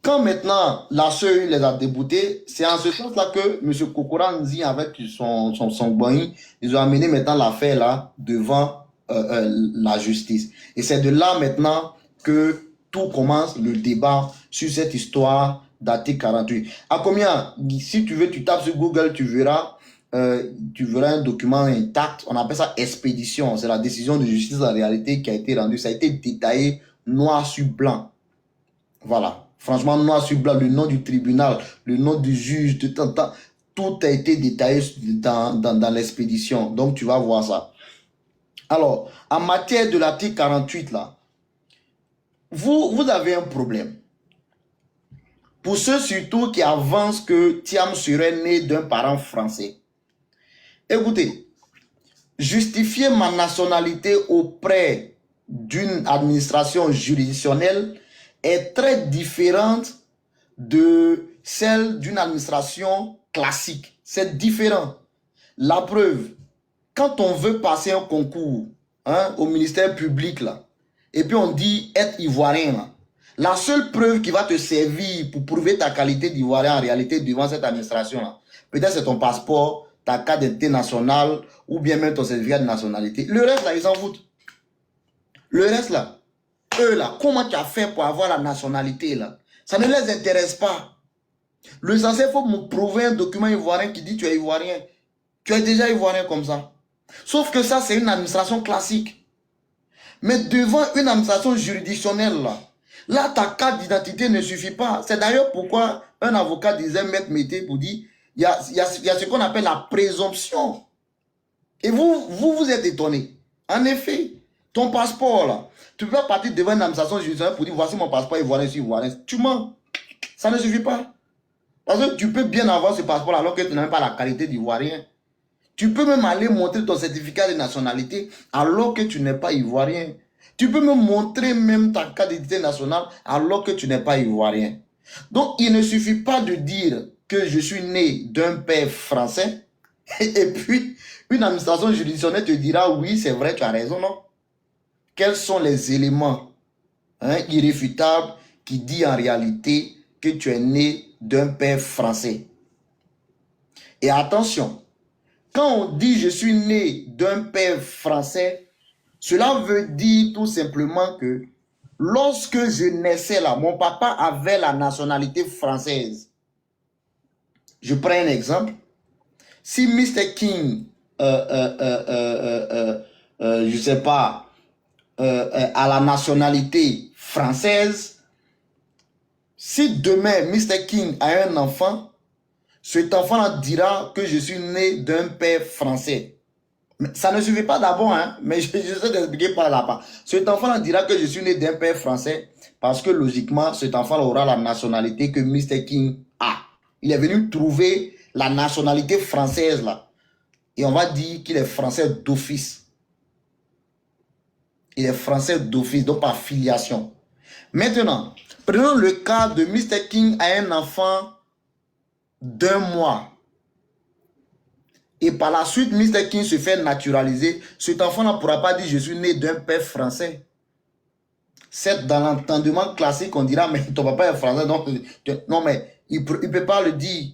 quand maintenant la CEI les a déboutés, c'est en ce sens-là que M. Kokoranzi, avec son boy, ils ont amené maintenant l'affaire là devant la justice. Et c'est de là maintenant que tout commence le débat sur cette histoire d'article 48. À combien, si tu veux, tu tapes sur Google, tu verras tu verras un document intact. On appelle ça expédition. C'est la décision de justice en réalité qui a été rendue. Ça a été détaillé noir sur blanc. Voilà. Franchement, noir sur blanc, le nom du tribunal, le nom du juge, tout a été détaillé dans l'expédition. Donc, tu vas voir ça. Alors, en matière de l'article 48, là, vous avez un problème. Pour ceux surtout qui avancent que Thiam serait né d'un parent français. Écoutez, justifier ma nationalité auprès d'une administration juridictionnelle est très différente de celle d'une administration classique. C'est différent. La preuve, quand on veut passer un concours au ministère public, là, et puis on dit être ivoirien, là, la seule preuve qui va te servir pour prouver ta qualité d'ivoirien en réalité devant cette administration-là, peut-être c'est ton passeport, ta carte d'identité nationale ou bien même ton certificat de nationalité. Le reste, là, ils s'en foutent. Le reste, là, eux, là, comment tu as fait pour avoir la nationalité, là? Ça ne les intéresse pas. L'essentiel, il faut me prouver un document ivoirien qui dit tu es ivoirien. Tu es déjà ivoirien comme ça. Sauf que ça, c'est une administration classique. Mais devant une administration juridictionnelle, là, ta carte d'identité ne suffit pas. C'est d'ailleurs pourquoi un avocat disait, Maître Mété, pour dire, il y a ce qu'on appelle la présomption. Et vous êtes étonné. En effet, ton passeport, là, tu peux pas partir devant une administration juridictionnelle pour dire, voici mon passeport ivoirien, je suis ivoirien. Tu mens. Ça ne suffit pas. Parce que tu peux bien avoir ce passeport alors que tu n'as même pas la qualité d'ivoirien. Tu peux même aller montrer ton certificat de nationalité alors que tu n'es pas ivoirien. Tu peux me montrer même ta carte d'identité nationale alors que tu n'es pas ivoirien. Donc, il ne suffit pas de dire que je suis né d'un père français et puis une administration juridictionnelle te dira oui, c'est vrai, tu as raison, non? Quels sont les éléments irréfutables qui disent en réalité que tu es né d'un père français? Et attention, quand on dit je suis né d'un père français, cela veut dire tout simplement que lorsque je naissais là, mon papa avait la nationalité française. Je prends un exemple. Si Mr. King, je sais pas, a la nationalité française, si demain Mr. King a un enfant, cet enfant dira que je suis né d'un père français. Mais ça ne suffit pas d'abord, mais je sais t'expliquer par là-bas. Cet enfant dira que je suis né d'un père français parce que logiquement, cet enfant aura la nationalité que Mr. King a. Il est venu trouver la nationalité française là. Et on va dire qu'il est français d'office. Il est français d'office, donc par filiation. Maintenant, prenons le cas de Mr. King a un enfant d'1 mois. Et par la suite, Mr. King se fait naturaliser. Cet enfant ne pourra pas dire je suis né d'un père français. C'est dans l'entendement classique, on dira mais ton papa est français. Donc, non, mais il ne peut pas le dire.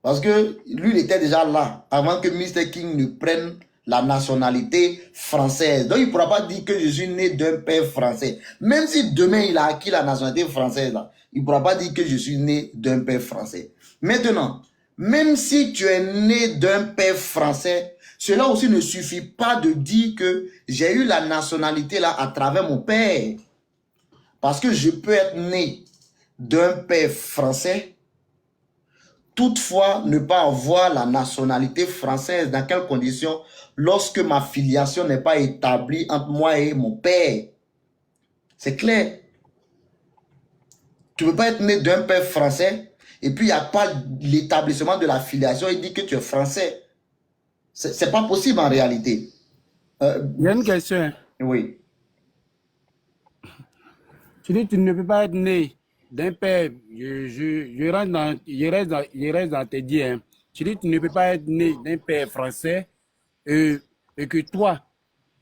Parce que lui, il était déjà là avant que Mr. King ne prenne la nationalité française. Donc, il ne pourra pas dire que je suis né d'un père français. Même si demain, il a acquis la nationalité française, là, il ne pourra pas dire que je suis né d'un père français. Maintenant, même si tu es né d'un père français, cela aussi ne suffit pas de dire que j'ai eu la nationalité là à travers mon père. Parce que je peux être né d'un père français, toutefois ne pas avoir la nationalité française. Dans quelles conditions? Lorsque ma filiation n'est pas établie entre moi et mon père. C'est clair. Tu ne peux pas être né d'un père français et puis il n'y a pas l'établissement de la filiation. Il dit que tu es français. C'est pas possible en réalité. Il y a une question. Oui. Tu dis que tu ne peux pas être né d'un père. Je reste dans tes dires. Tu dis que tu ne peux pas être né d'un père français et que toi,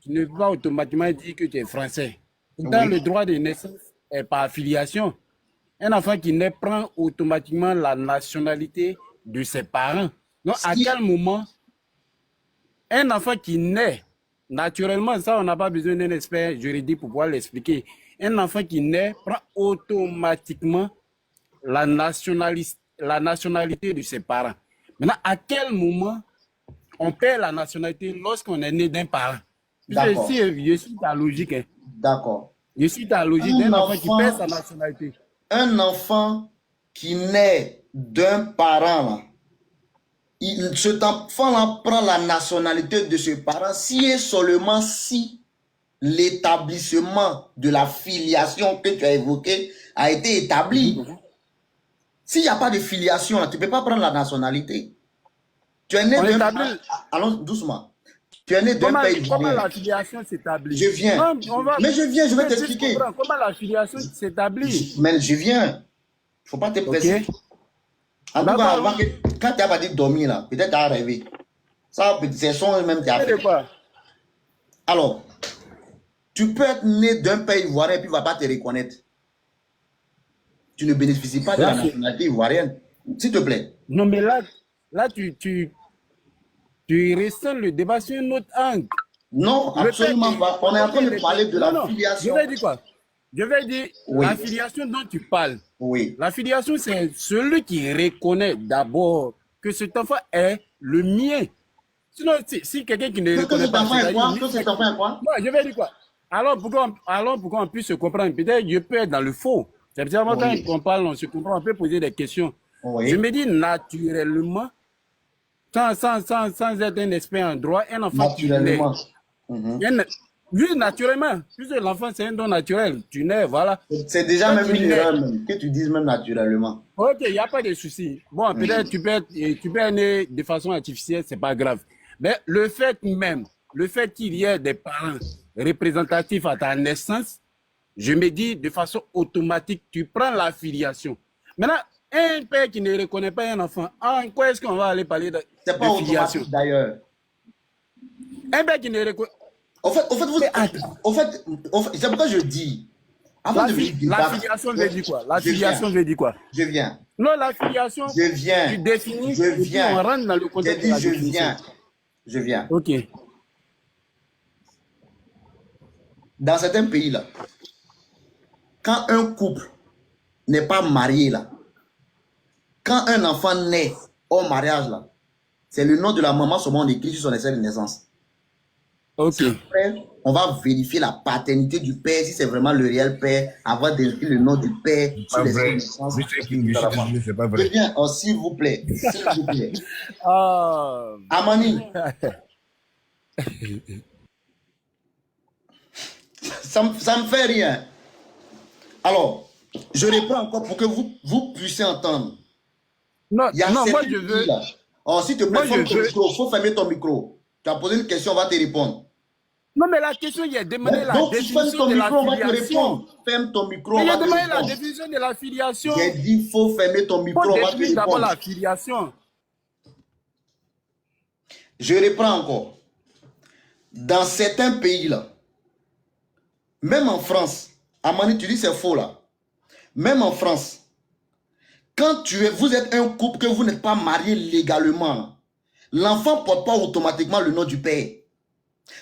tu ne peux pas automatiquement dire que tu es français. Pourtant, le droit de naissance est par affiliation. Un enfant qui naît prend automatiquement la nationalité de ses parents. Donc, à quel moment un enfant qui naît, naturellement, ça, on n'a pas besoin d'un expert juridique pour pouvoir l'expliquer. Un enfant qui naît prend automatiquement la nationalité de ses parents. Maintenant, à quel moment on perd la nationalité lorsqu'on est né d'un parent. D'accord. Je suis ta logique. Hein. D'accord. Je suis ta logique d'un enfant qui perd sa nationalité. Un enfant qui naît d'un parent, là, cet enfant-là prend la nationalité de ce parent si et seulement si l'établissement de la filiation que tu as évoqué a été établi. S'il n'y a pas de filiation, là, tu ne peux pas prendre la nationalité. Tu es né d'un parent. Allons doucement. Tu es né d'un pays. Comment la filiation s'établit? Je viens. Mais je viens, je vais t'expliquer. Comment la filiation s'établit? Mais je viens. Il ne faut pas te presser. Okay. En tout cas, quand tu n'as pas dit dormir, là, peut-être tu as rêvé. Ça, c'est son même théâtre. Alors, tu peux être né d'un pays ivoirien et puis il ne va pas te reconnaître. Tu ne bénéficies pas de la nationalité ivoirienne. S'il te plaît. Non, mais là tu ressens le débat sur une autre angle. Non, absolument pas. On est en train de parler de la filiation. Je vais dire quoi? Je vais dire la filiation dont tu parles. Oui. La filiation, c'est celui qui reconnaît d'abord que cet enfant est le mien. Sinon, si quelqu'un qui ne reconnaît pas... Cet enfant est quoi? Moi, je vais dire quoi? Alors pourquoi on puisse se comprendre? Peut-être je peux être dans le faux. C'est bizarrement quand on parle, on se comprend, on peut poser des questions. Oui. Je me dis naturellement, sans être un expert en droit, un enfant qui naît. Oui, naturellement. Puisque l'enfant, c'est un don naturel. Tu nais, voilà. C'est déjà même une erreur, que tu dises même naturellement. Ok, il n'y a pas de souci. Bon, peut-être tu peux être né de façon artificielle, c'est pas grave. Mais le fait qu'il y ait des parents représentatifs à ta naissance, je me dis de façon automatique, tu prends la filiation. Maintenant, un père qui ne reconnaît pas un enfant, en quoi est-ce qu'on va aller parler de filiation? C'est pas automatique d'ailleurs. Un père qui ne reconnaît... En fait, c'est pourquoi je dis. La filiation veut dire quoi? La filiation veut dire quoi? Je viens. Non, la filiation, je viens. Tu définis, je viens. On rentre dans le contexte de la définition. Je viens. Ok. Dans certains pays, là, quand un couple n'est pas marié, là, quand un enfant naît au mariage, là, c'est le nom de la maman seulement écrit sur son extrait de naissance. Ok. Après, on va vérifier la paternité du père, si c'est vraiment le réel père, avant d'écrire le nom du père sur l'extrait de naissance. C'est pas vrai. Je viens, oh, s'il vous plaît. S'il vous plaît. Oh. Amani. ça me fait rien. Alors, je reprends encore pour que vous puissiez entendre. Non, moi je veux... Oh, s'il te plaît, faut fermer ton micro. Tu as posé une question, on va te répondre. Non, mais la question, il y a demandé la définition de la filiation. Ferme ton micro, il y a demandé la définition de la filiation. J'ai dit, faut fermer ton micro, on va te répondre. D'abord la filiation. Je reprends encore. Dans certains pays, là, même en France, Amani, tu dis c'est faux, là. Même en France, quand vous êtes un couple que vous n'êtes pas marié légalement, l'enfant ne porte pas automatiquement le nom du père.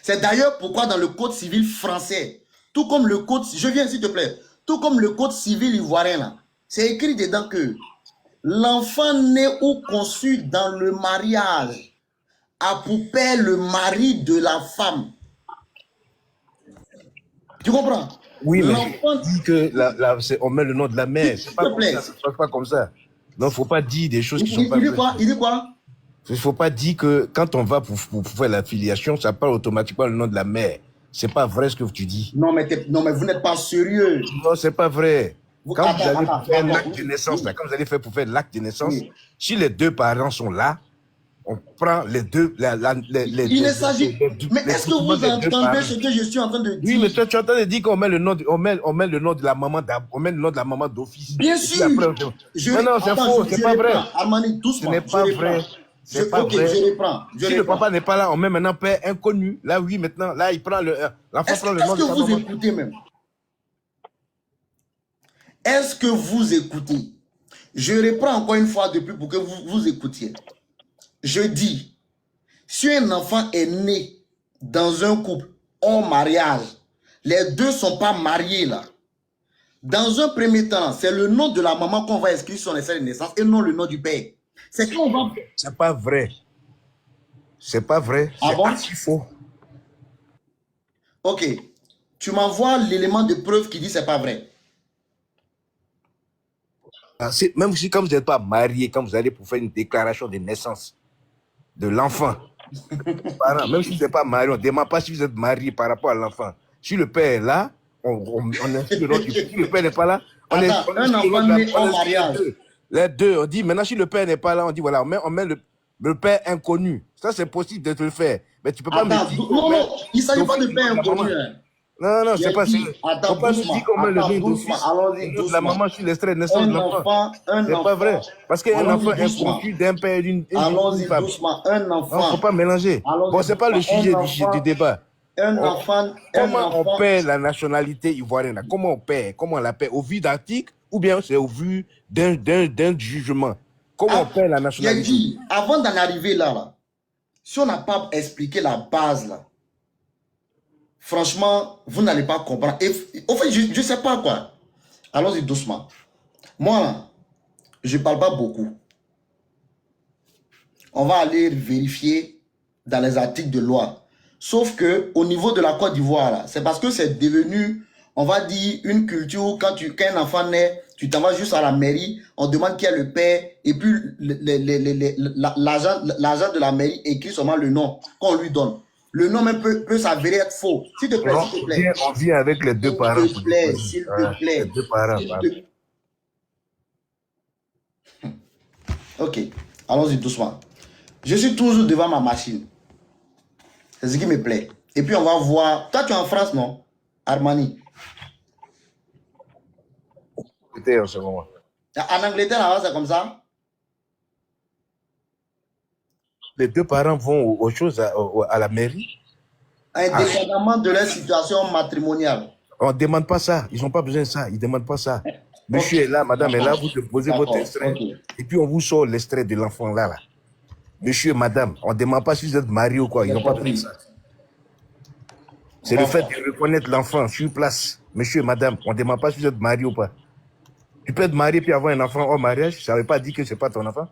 C'est d'ailleurs pourquoi dans le code civil français, tout comme le code, je viens s'il te plaît, tout comme le code civil ivoirien, c'est écrit dedans que l'enfant né ou conçu dans le mariage a pour père le mari de la femme. Tu comprends? Oui, mais on dit que on met le nom de la mère. C'est pas comme ça, ça se passe pas comme ça. Non, il ne faut pas dire des choses qui sont pas vraies. Il dit quoi? Il ne faut pas dire que quand on va pour faire la filiation, ça parle automatiquement le nom de la mère. C'est pas vrai ce que tu dis. Non, mais vous n'êtes pas sérieux. Non, c'est pas vrai. Quand vous allez faire l'acte de naissance, quand vous allez faire pour faire l'acte de naissance, si les deux parents sont là, on prend les deux. Il ne s'agit. Mais est-ce que vous entendez ce que je suis en train de dire? Oui, mais toi, tu es en train de dire qu'on met le nom de la maman, on met le nom de la maman d'office. Bien sûr. Après, non, c'est faux, c'est pas vrai. Armani, doucement. Ce n'est pas vrai. C'est pas vrai. Je reprends. Si le papa n'est pas là, on met maintenant père inconnu. Là, oui, maintenant, là, il prend l'enfant prend le nom de sa maman. Est-ce que vous écoutez même? Est-ce que vous écoutez? Je reprends encore une fois depuis pour que vous écoutiez. Je dis, si un enfant est né dans un couple hors mariage, les deux ne sont pas mariés là. Dans un premier temps, c'est le nom de la maman qu'on va inscrire sur l'extrait de naissance et non le nom du père. C'est qu'on va... C'est pas vrai. C'est pas vrai. Ah C'est bon? archi faux. Ok. Tu m'envoies l'élément de preuve qui dit c'est pas vrai. Ah, même si quand vous n'êtes pas marié, quand vous allez pour faire une déclaration de naissance de l'enfant, même si vous n'êtes pas marié, on ne demande pas si vous êtes marié par rapport à l'enfant. Si le père est là, on inscrit le nom du père. Si le père n'est pas là, on Attends, on un inscrit le nom enfant de la- né on en inscrit mariage. les deux. On dit, maintenant, si le père n'est pas là, on dit, voilà, on met le père inconnu. Ça, c'est possible de te le faire. Mais tu ne peux pas me Attends, dire non, non, il ne s'agit pas de d'office le nom père de la maman. inconnu. Hein. Non, non, c'est J'ai pas ça. dit, Faut attends, pas nous doucement, dire qu'on met le attends, nom doucement, d'office, allons-y le nom de la doucement. maman sur l'extrait de naissance de l'enfant. C'est pas vrai. Parce qu'un enfant allons-y doucement. inconnu d'un père et d'une Allons-y femme. doucement, un Non, faut enfant. pas mélanger. Allons-y Bon, c'est pas le doucement, sujet un du enfant, débat. un On- enfant, Comment on perd la nationalité ivoirienne là? Comment on perd? Comment on la perd? Au vu d'article ou bien c'est au vu d'un jugement? Comment on perd la J'ai nationalité? dit, avant d'en arriver là, si on n'a pas expliqué la base là, franchement, vous n'allez pas comprendre. Et, au fait, je ne sais pas quoi. Allons-y doucement. Moi, là, je ne parle pas beaucoup. On va aller vérifier dans les articles de loi. Sauf que au niveau de la Côte d'Ivoire, là, c'est parce que c'est devenu, on va dire, une culture. Quand un enfant naît, tu t'en vas juste à la mairie, on demande qui est le père, et puis l'agent de la mairie écrit seulement le nom qu'on lui donne. Le nom même peut s'avérer être faux. S'il te plaît, Non, s'il te plaît. on vient avec les deux parents. S'il te plaît, s'il te plaît. Les deux parents. S'il Voilà. te- Ok, allons-y doucement. Je suis toujours devant ma machine. C'est ce qui me plaît. Et puis on va voir. Toi, tu es en France, non? Armani. C'était en ce moment. En Angleterre, là, c'est comme ça? Les deux parents vont aux choses à la mairie. Indépendamment de leur situation matrimoniale. On ne demande pas ça. Ils n'ont pas besoin de ça. Ils ne demandent pas ça. Monsieur est là, madame est là, vous déposez votre extrait. Et puis on vous sort l'extrait de l'enfant là. Monsieur, madame, on ne demande pas si vous êtes marié ou quoi. Ils n'ont pas besoin de ça. C'est le fait de reconnaître l'enfant sur place. Monsieur, madame, on ne demande pas si vous êtes marié ou pas. Tu peux être marié puis avoir un enfant hors mariage. Ça ne veut pas dire que ce n'est pas ton enfant.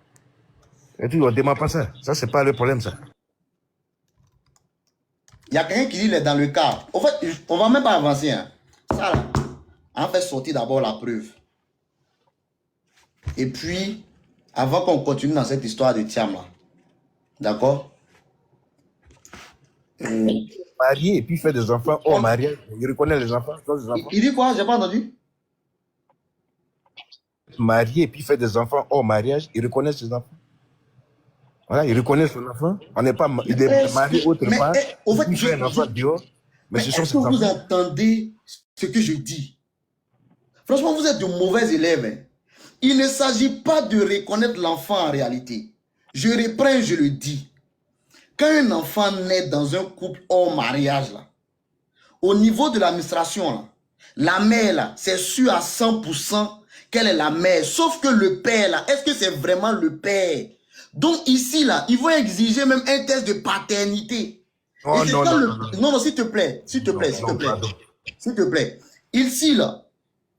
Et puis on ne demande pas ça. Ça, ce n'est pas le problème, ça. Il y a quelqu'un qui dit il est dans le cas. En fait, on ne va même pas avancer. Hein. Ça, là, on fait sortir d'abord la preuve. Et puis, avant qu'on continue dans cette histoire de Thiam, là. D'accord? Marié et puis fait des enfants hors mariage. Il reconnaît les enfants. Il dit quoi? J'ai pas entendu. Marié et puis fait des enfants hors mariage, il reconnaît ses enfants. Voilà, il reconnaît son enfant. On n'est pas, il est marié autre part. Au fait, il fait un enfant dehors. Mais ce sont est-ce ses que vous enfants. entendez ce que je dis? Franchement, vous êtes de mauvais élèves. Hein. Il ne s'agit pas de reconnaître l'enfant en réalité. Je reprends, je le dis. Quand un enfant naît dans un couple hors mariage, là, au niveau de l'administration, là, la mère, là, c'est sûr à 100% qu'elle est la mère. Sauf que le père, là, est-ce que c'est vraiment le père? Donc ici, là, ils vont exiger même un test de paternité. Oh, Et non, quand non, non, non, s'il te plaît, s'il te plaît, s'il te non, plaît. pardon. S'il te plaît. Ici, là,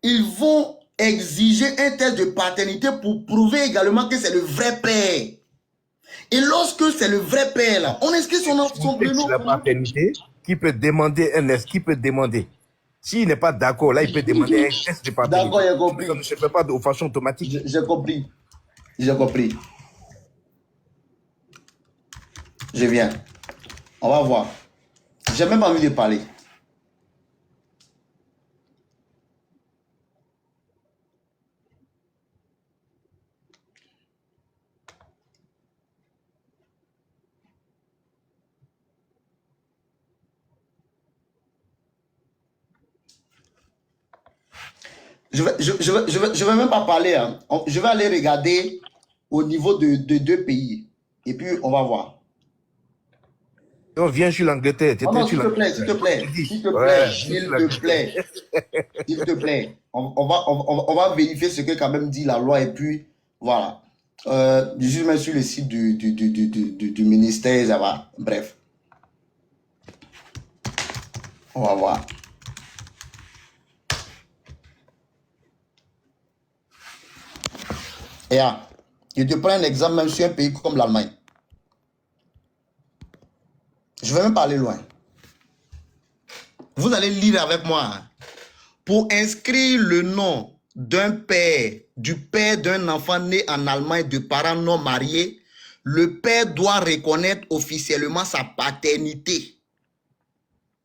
ils vont exiger un test de paternité pour prouver également que c'est le vrai père. Et lorsque c'est le vrai père, là, on inscrit son prénom. La paternité, qui peut demander un est, qui peut demander. S'il n'est pas d'accord, là, il peut demander un test de paternité. D'accord, j'ai compris. Ça ne se fait pas de façon automatique. J'ai compris. J'ai compris. Je viens. On va voir. J'ai même pas envie de parler. Je vais même pas parler. Hein. Je vais aller regarder au niveau de deux pays. Et puis, on va voir. On vient sur l'Angleterre. Oh non, s'il te plaît, s'il te plaît. S'il te plaît, s'il te plaît. S'il te plaît. On va vérifier ce que quand même dit la loi. Et puis, voilà. Je suis même sur le site du ministère. Ça va. Bref. On va voir. Et je te prends un exemple même sur un pays comme l'Allemagne. Je vais même pas aller loin. Vous allez lire avec moi. Hein. Pour inscrire le nom d'un père, du père d'un enfant né en Allemagne de parents non mariés, le père doit reconnaître officiellement sa paternité.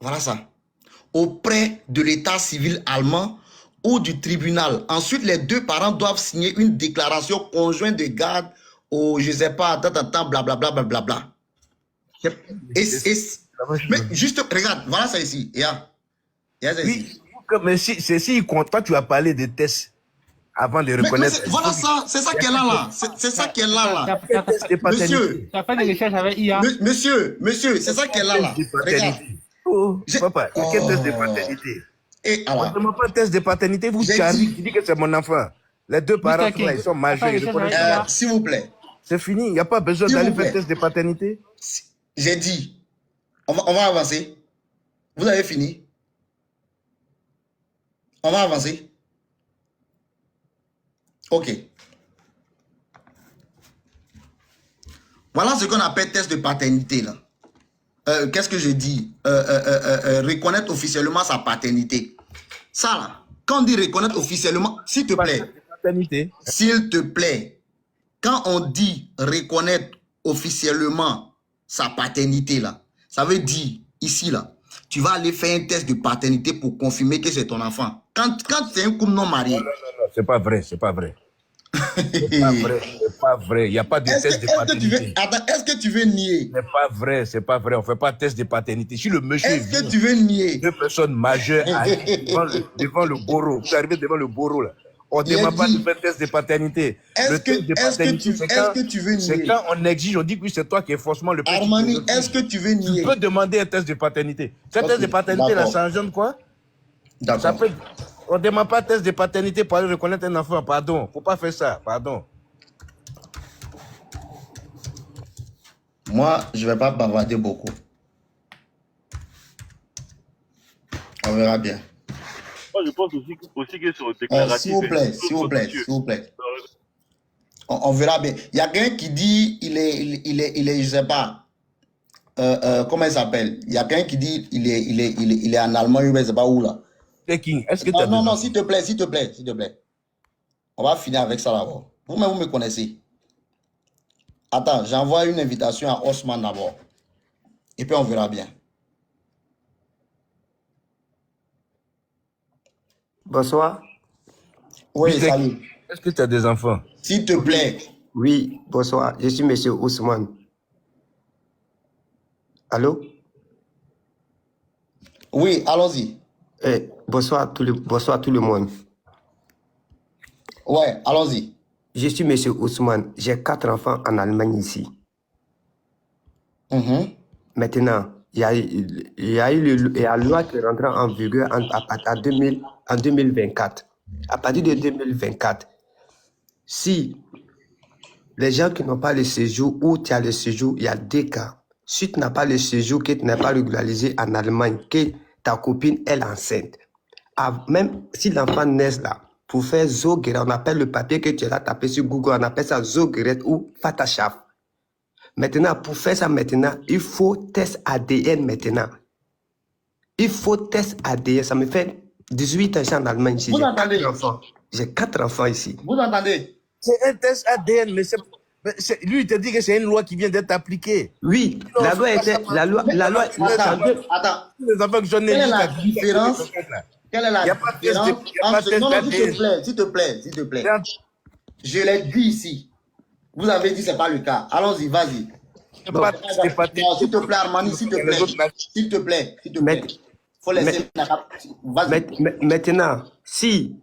Voilà ça. Auprès de l'état civil allemand ou du tribunal. Ensuite, les deux parents doivent signer une déclaration conjointe de garde au, je sais pas, blablabla, blablabla. Mais juste, regarde, voilà ça ici. Oui, mais si toi tu as parlé de tests avant de reconnaître. Voilà ça, c'est ça qu'elle a là. C'est ça qu'elle a là. Monsieur, tu as fait des recherches avec IA. Monsieur, c'est ça qu'elle a là. Regarde. Oh, papa, quel test de paternité? Et on ne demande pas de test de paternité, vous Charlie qui dit que c'est mon enfant. Les deux parents là, ils sont majeurs. S'il vous plaît. C'est fini, il n'y a pas besoin d'aller faire test de paternité. J'ai dit, on va avancer. Vous avez fini? On va avancer. Ok. Voilà ce qu'on appelle test de paternité là. Qu'est-ce que je dis? Reconnaître officiellement sa paternité. Ça là, quand on dit reconnaître officiellement, s'il te plaît. S'il te plaît. Quand on dit reconnaître officiellement sa paternité là, ça veut dire ici là, tu vas aller faire un test de paternité pour confirmer que c'est ton enfant. Quand c'est un couple non marié. Non, c'est pas vrai, c'est pas vrai. C'est pas vrai, il n'y a pas de test de paternité. Est-ce que tu veux nier? C'est pas vrai, on ne fait pas de test de paternité. Si le monsieur est-ce que tu veux nier? Deux personnes majeures arrivent devant le bourreau, vous arrivez devant le bourreau là. On ne demande pas de faire test de paternité. Est-ce que tu veux nier? C'est quand on exige, on dit que c'est toi qui es forcément le père. Armani, est-ce que tu veux nier? Tu peux demander un test de paternité. Ce test de paternité là, ça engendre quoi? D'accord. On ne demande pas de test de paternité pour aller reconnaître un enfant. Pardon, il ne faut pas faire ça. Pardon. Moi, je ne vais pas bavarder beaucoup. On verra bien. Moi, je pense aussi que sur le déclaratif... s'il vous plaît. On verra bien. Il y a quelqu'un qui dit, il est, je sais pas, comment il s'appelle? Il y a quelqu'un qui dit, il est en Allemagne, je ne sais pas où là. Est-ce que non, s'il te plaît. On va finir avec ça d'abord. Vous-même, vous me connaissez. Attends, j'envoie une invitation à Osman d'abord. Et puis on verra bien. Bonsoir. Oui, salut. Est-ce que tu as des enfants? S'il te plaît. Oui, bonsoir. Je suis monsieur Ousmane. Allô? Oui, allons-y. Bonsoir tout le monde. Ouais, allons-y. Je suis monsieur Ousmane. J'ai 4 enfants en Allemagne ici. Maintenant, il y a eu la loi qui est rentrée en vigueur en 2024. À partir de 2024, si les gens qui n'ont pas le séjour ou tu as le séjour, il y a 2 cas. Si tu n'as pas le séjour, que tu n'es pas régularisé en Allemagne, que ta copine est enceinte, même si l'enfant naît là, pour faire Zogeret, on appelle le papier que tu as tapé sur Google, on appelle ça Zogeret ou Fatashaf. Maintenant, pour faire ça maintenant, il faut test ADN maintenant. Il faut test ADN. Ça me fait 18 ans en Allemagne ici. Vous entendez? J'ai 4 enfants ici. Vous entendez? C'est un test ADN, mais lui, il te dit que c'est une loi qui vient d'être appliquée. Oui, la loi était... Attends. Les enfants qui sont nés, quelle est la différence? Quelle est la différence? Non, s'il te plaît. Je l'ai dit ici. Vous avez dit que ce n'est pas le cas. Allons-y, vas-y. S'il te plaît, Armani, s'il te plaît. Faut laisser... Maintenant, si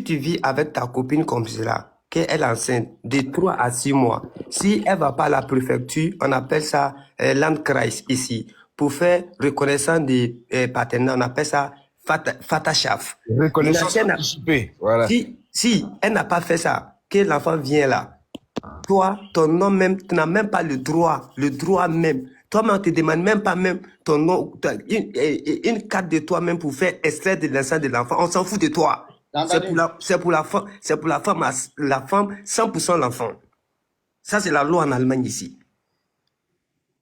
tu vis avec ta copine comme cela, qu'elle est enceinte de 3 à 6 mois, si elle ne va pas à la préfecture, on appelle ça Landkreis ici, pour faire reconnaissance des partenaires, on appelle ça Fatashaf. Reconnaissance anticipée. Voilà. Si elle n'a pas fait ça, que l'enfant vient là, toi, ton nom même, tu n'as même pas le droit même. Toi-même, on ne te demande même pas même ton nom, une carte de toi-même pour faire extrait de l'enfant de l'enfant. On s'en fout de toi. C'est pour la femme, 100% l'enfant. Ça, c'est la loi en Allemagne ici.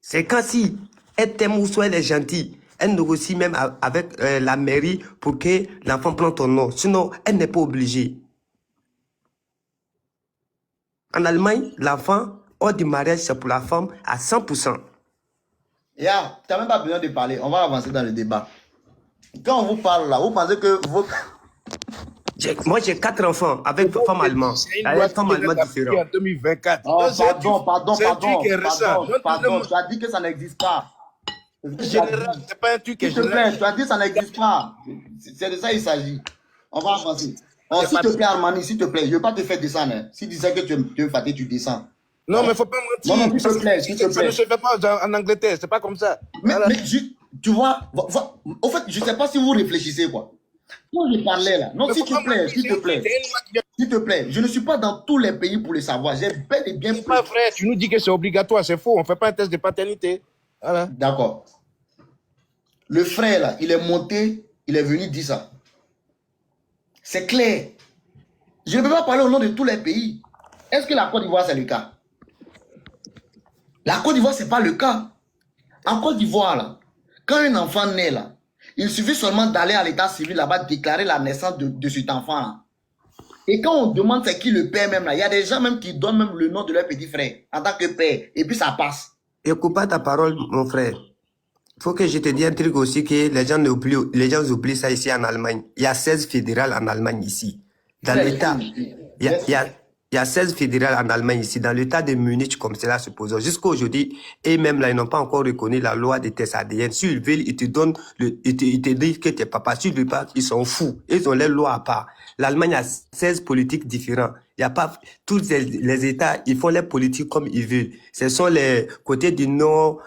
C'est quand si Elle t'aime ou soit elle est gentille. Elle négocie même avec la mairie pour que l'enfant prenne ton nom. Sinon, elle n'est pas obligée. En Allemagne, l'enfant, hors du mariage, c'est pour la femme à 100%. Yeah, tu n'as même pas besoin de parler. On va avancer dans le débat. Quand on vous parle là, vous pensez que vos... Moi, j'ai 4 enfants avec femmes allemandes. C'est une loi qui est appliquée en 2024. Oh, C'est un pardon. truc qui est récent. Tu as dit que ça n'existe pas. C'est pas un truc qui est S'il te plaît, général. tu as dit que ça n'existe pas. C'est de ça qu'il s'agit. On va avancer. Oh, s'il te plaît, Armani, s'il te plaît, je ne veux pas te faire descendre. Hein. Si tu disais que tu es fatigué, tu descends. Non, mais il ne faut pas mentir. Non, s'il te plaît, s'il te Ça plaît. ne se fait pas en Angleterre, c'est pas comme ça. Mais Voilà. tu vois, au fait, je ne sais pas si vous réfléchissez, quoi. Quand je parlais là, non, Mais s'il faut pas te plaît, mentir, s'il te plaît, c'est une loi qui est- s'il te plaît, je ne suis pas dans tous les pays pour le savoir. J'ai bel et bien... C'est pas vrai, tu nous dis que c'est obligatoire, c'est faux, on ne fait pas un test de paternité. Voilà. D'accord. Le frère là, il est monté, il est venu dire ça. C'est clair. Je ne peux pas parler au nom de tous les pays. Est-ce que la Côte d'Ivoire, c'est le cas? La Côte d'Ivoire, ce n'est pas le cas. En Côte d'Ivoire, là, quand un enfant naît, là, il suffit seulement d'aller à l'état civil là-bas, déclarer la naissance de cet enfant-là. Et quand on demande c'est qui le père même, là, il y a des gens même qui donnent même le nom de leur petit frère en tant que père. Et puis ça passe. Écoute pas ta parole, mon frère. Faut que je te dise un truc aussi que les gens oublient ça ici en Allemagne. Il y a 16 fédérales en Allemagne ici. Dans l'État, il y a 16 fédérales en Allemagne ici. Dans l'État de Munich, comme cela se pose. Jusqu'à aujourd'hui, et même là, ils n'ont pas encore reconnu la loi des tests ADN. S'ils veulent, ils te donnent, ils te disent que tu es papa. S'ils veulent pas, ils sont fous. Ils ont leurs lois à part. L'Allemagne a 16 politiques différentes. Il y a pas, tous les États, ils font les politiques comme ils veulent. Ce sont les côtés du nord,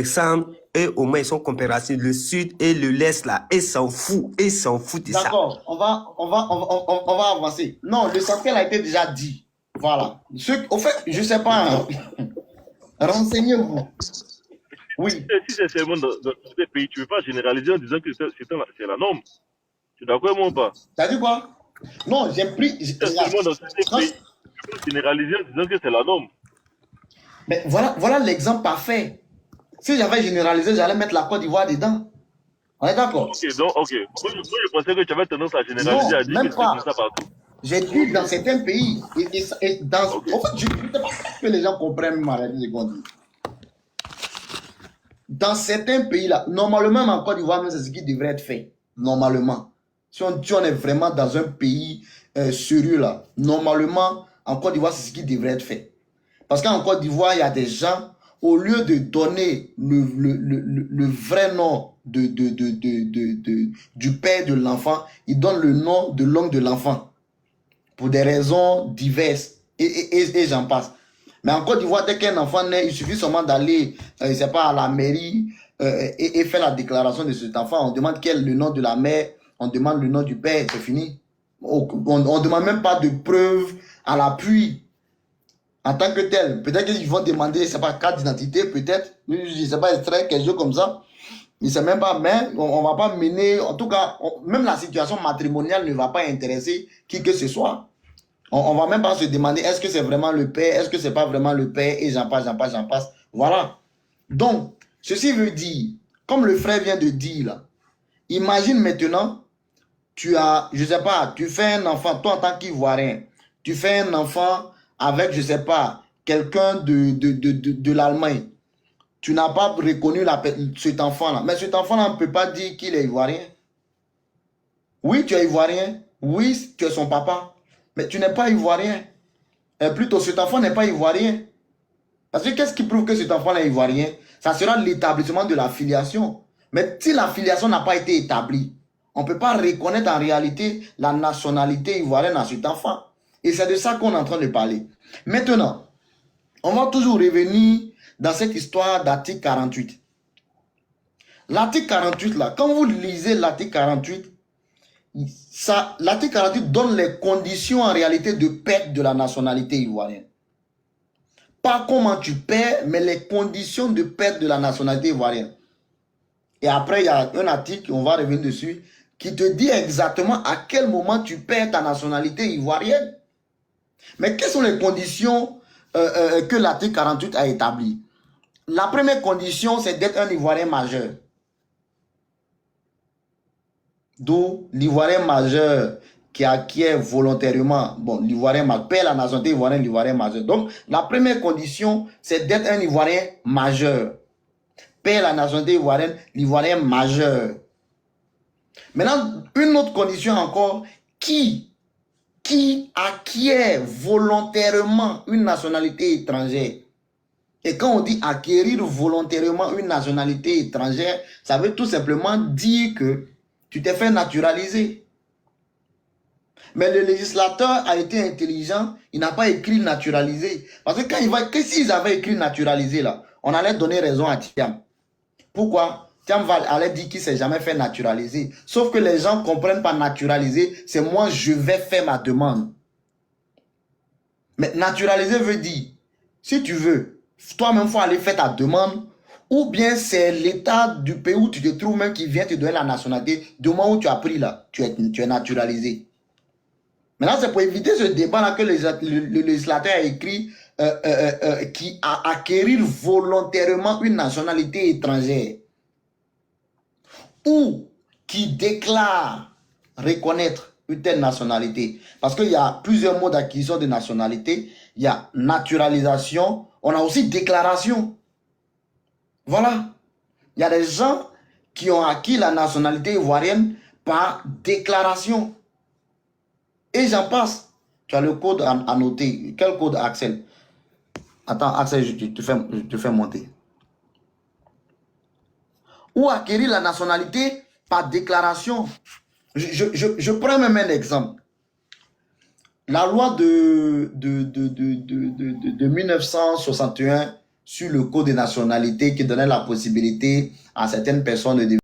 centre, et au moins ils sont comparatifs. Le sud et le l'est là, ils s'en foutent. Ils s'en foutent de ça. D'accord, on va avancer. Non, l'essentiel a été déjà dit. Voilà. Au fait, je ne sais pas. Hein. Renseignez-vous. Oui. Si c'est seulement dans tous les pays, tu ne veux pas généraliser en disant que c'est la norme. Tu es d'accord avec moi ou pas? T'as dit quoi? Non, j'ai pris. C'est seulement dans tous les pays, tu peux généraliser en disant que c'est la norme. Mais voilà l'exemple parfait. Si j'avais généralisé, j'allais mettre la Côte d'Ivoire dedans. On est d'accord? Ok, donc, ok. Moi, je pensais que tu avais tendance à généraliser, Non, à dire même que c'est pas. comme ça partout. J'ai dit dans certains pays. En fait, je ne sais pas que les gens comprennent ma réalité seconde. Dans certains pays là, normalement, en Côte d'Ivoire, c'est ce qui devrait être fait. Normalement. Si on est vraiment dans un pays sérieux là, normalement, en Côte d'Ivoire, c'est ce qui devrait être fait. Parce qu'en Côte d'Ivoire, il y a des gens, au lieu de donner le vrai nom du père de l'enfant, ils donnent le nom de l'homme de l'enfant. Pour des raisons diverses. Et j'en passe. Mais en Côte d'Ivoire, dès qu'un enfant naît, il suffit seulement d'aller, je sais pas, à la mairie et faire la déclaration de cet enfant. On demande quel est le nom de la mère, on demande le nom du père, c'est fini. On ne demande même pas de preuves à l'appui. En tant que tel, peut-être qu'ils vont demander, c'est pas, carte d'identité, peut-être, je sais pas, extrait, quelque chose comme ça. Je ne sais même pas, mais on ne va pas mener, en tout cas, même la situation matrimoniale ne va pas intéresser qui que ce soit. On ne va même pas se demander, est-ce que c'est vraiment le père, est-ce que c'est pas vraiment le père, et j'en passe, j'en passe, j'en passe. Voilà. Donc, ceci veut dire, comme le frère vient de dire là, imagine maintenant, tu as, je sais pas, tu fais un enfant, toi en tant qu'Ivoirien, tu fais un enfant avec, je sais pas, quelqu'un de l'Allemagne. Tu n'as pas reconnu cet enfant-là. Mais cet enfant-là ne peut pas dire qu'il est Ivoirien. Oui, tu es Ivoirien. Oui, tu es son papa. Mais tu n'es pas Ivoirien. Et plutôt, cet enfant n'est pas Ivoirien. Parce que qu'est-ce qui prouve que cet enfant est Ivoirien? Ça sera l'établissement de la filiation. Mais si la filiation n'a pas été établie, on ne peut pas reconnaître en réalité la nationalité ivoirienne à cet enfant. Et c'est de ça qu'on est en train de parler. Maintenant, on va toujours revenir dans cette histoire d'article 48. L'article 48, là, quand vous lisez l'article 48, l'article 48 donne les conditions en réalité de perte de la nationalité ivoirienne. Pas comment tu perds, mais les conditions de perte de la nationalité ivoirienne. Et après, il y a un article, on va revenir dessus, qui te dit exactement à quel moment tu perds ta nationalité ivoirienne. Mais quelles sont les conditions que l'article 48 a établies? La première condition, c'est d'être un Ivoirien majeur. D'où l'Ivoirien majeur qui acquiert volontairement, bon, l'Ivoirien majeur, paie la nationalité ivoirienne, l'Ivoirien majeur. Donc, la première condition, c'est d'être un Ivoirien majeur. Paie la nationalité ivoirienne, l'Ivoirien majeur. Maintenant, une autre condition encore, qui acquiert volontairement une nationalité étrangère. Et quand on dit acquérir volontairement une nationalité étrangère, ça veut tout simplement dire que tu t'es fait naturaliser. Mais le législateur a été intelligent, il n'a pas écrit naturalisé. Parce que s'ils avaient écrit naturalisé là, on allait donner raison à Thiam. Pourquoi? Thiam allait dire qu'il ne s'est jamais fait naturaliser. Sauf que les gens ne comprennent pas naturaliser, c'est moi je vais faire ma demande. Mais naturaliser veut dire, si tu veux, toi-même, il faut aller faire ta demande, ou bien c'est l'état du pays où tu te trouves même qui vient te donner la nationalité. Du moment où tu as pris là, tu es naturalisé. Maintenant, c'est pour éviter ce débat-là que le législateur a écrit qui a acquérir volontairement une nationalité étrangère ou qui déclare reconnaître une telle nationalité. Parce qu'il y a plusieurs modes d'acquisition de nationalité. Il y a naturalisation, on a aussi déclaration. Voilà. Il y a des gens qui ont acquis la nationalité ivoirienne par déclaration. Et j'en passe. Tu as le code à noter. Quel code, Axel? Attends, Axel, je te fais monter. Ou acquérir la nationalité par déclaration. Je prends même un exemple. La loi de 1961 sur le code de nationalité qui donnait la possibilité à certaines personnes de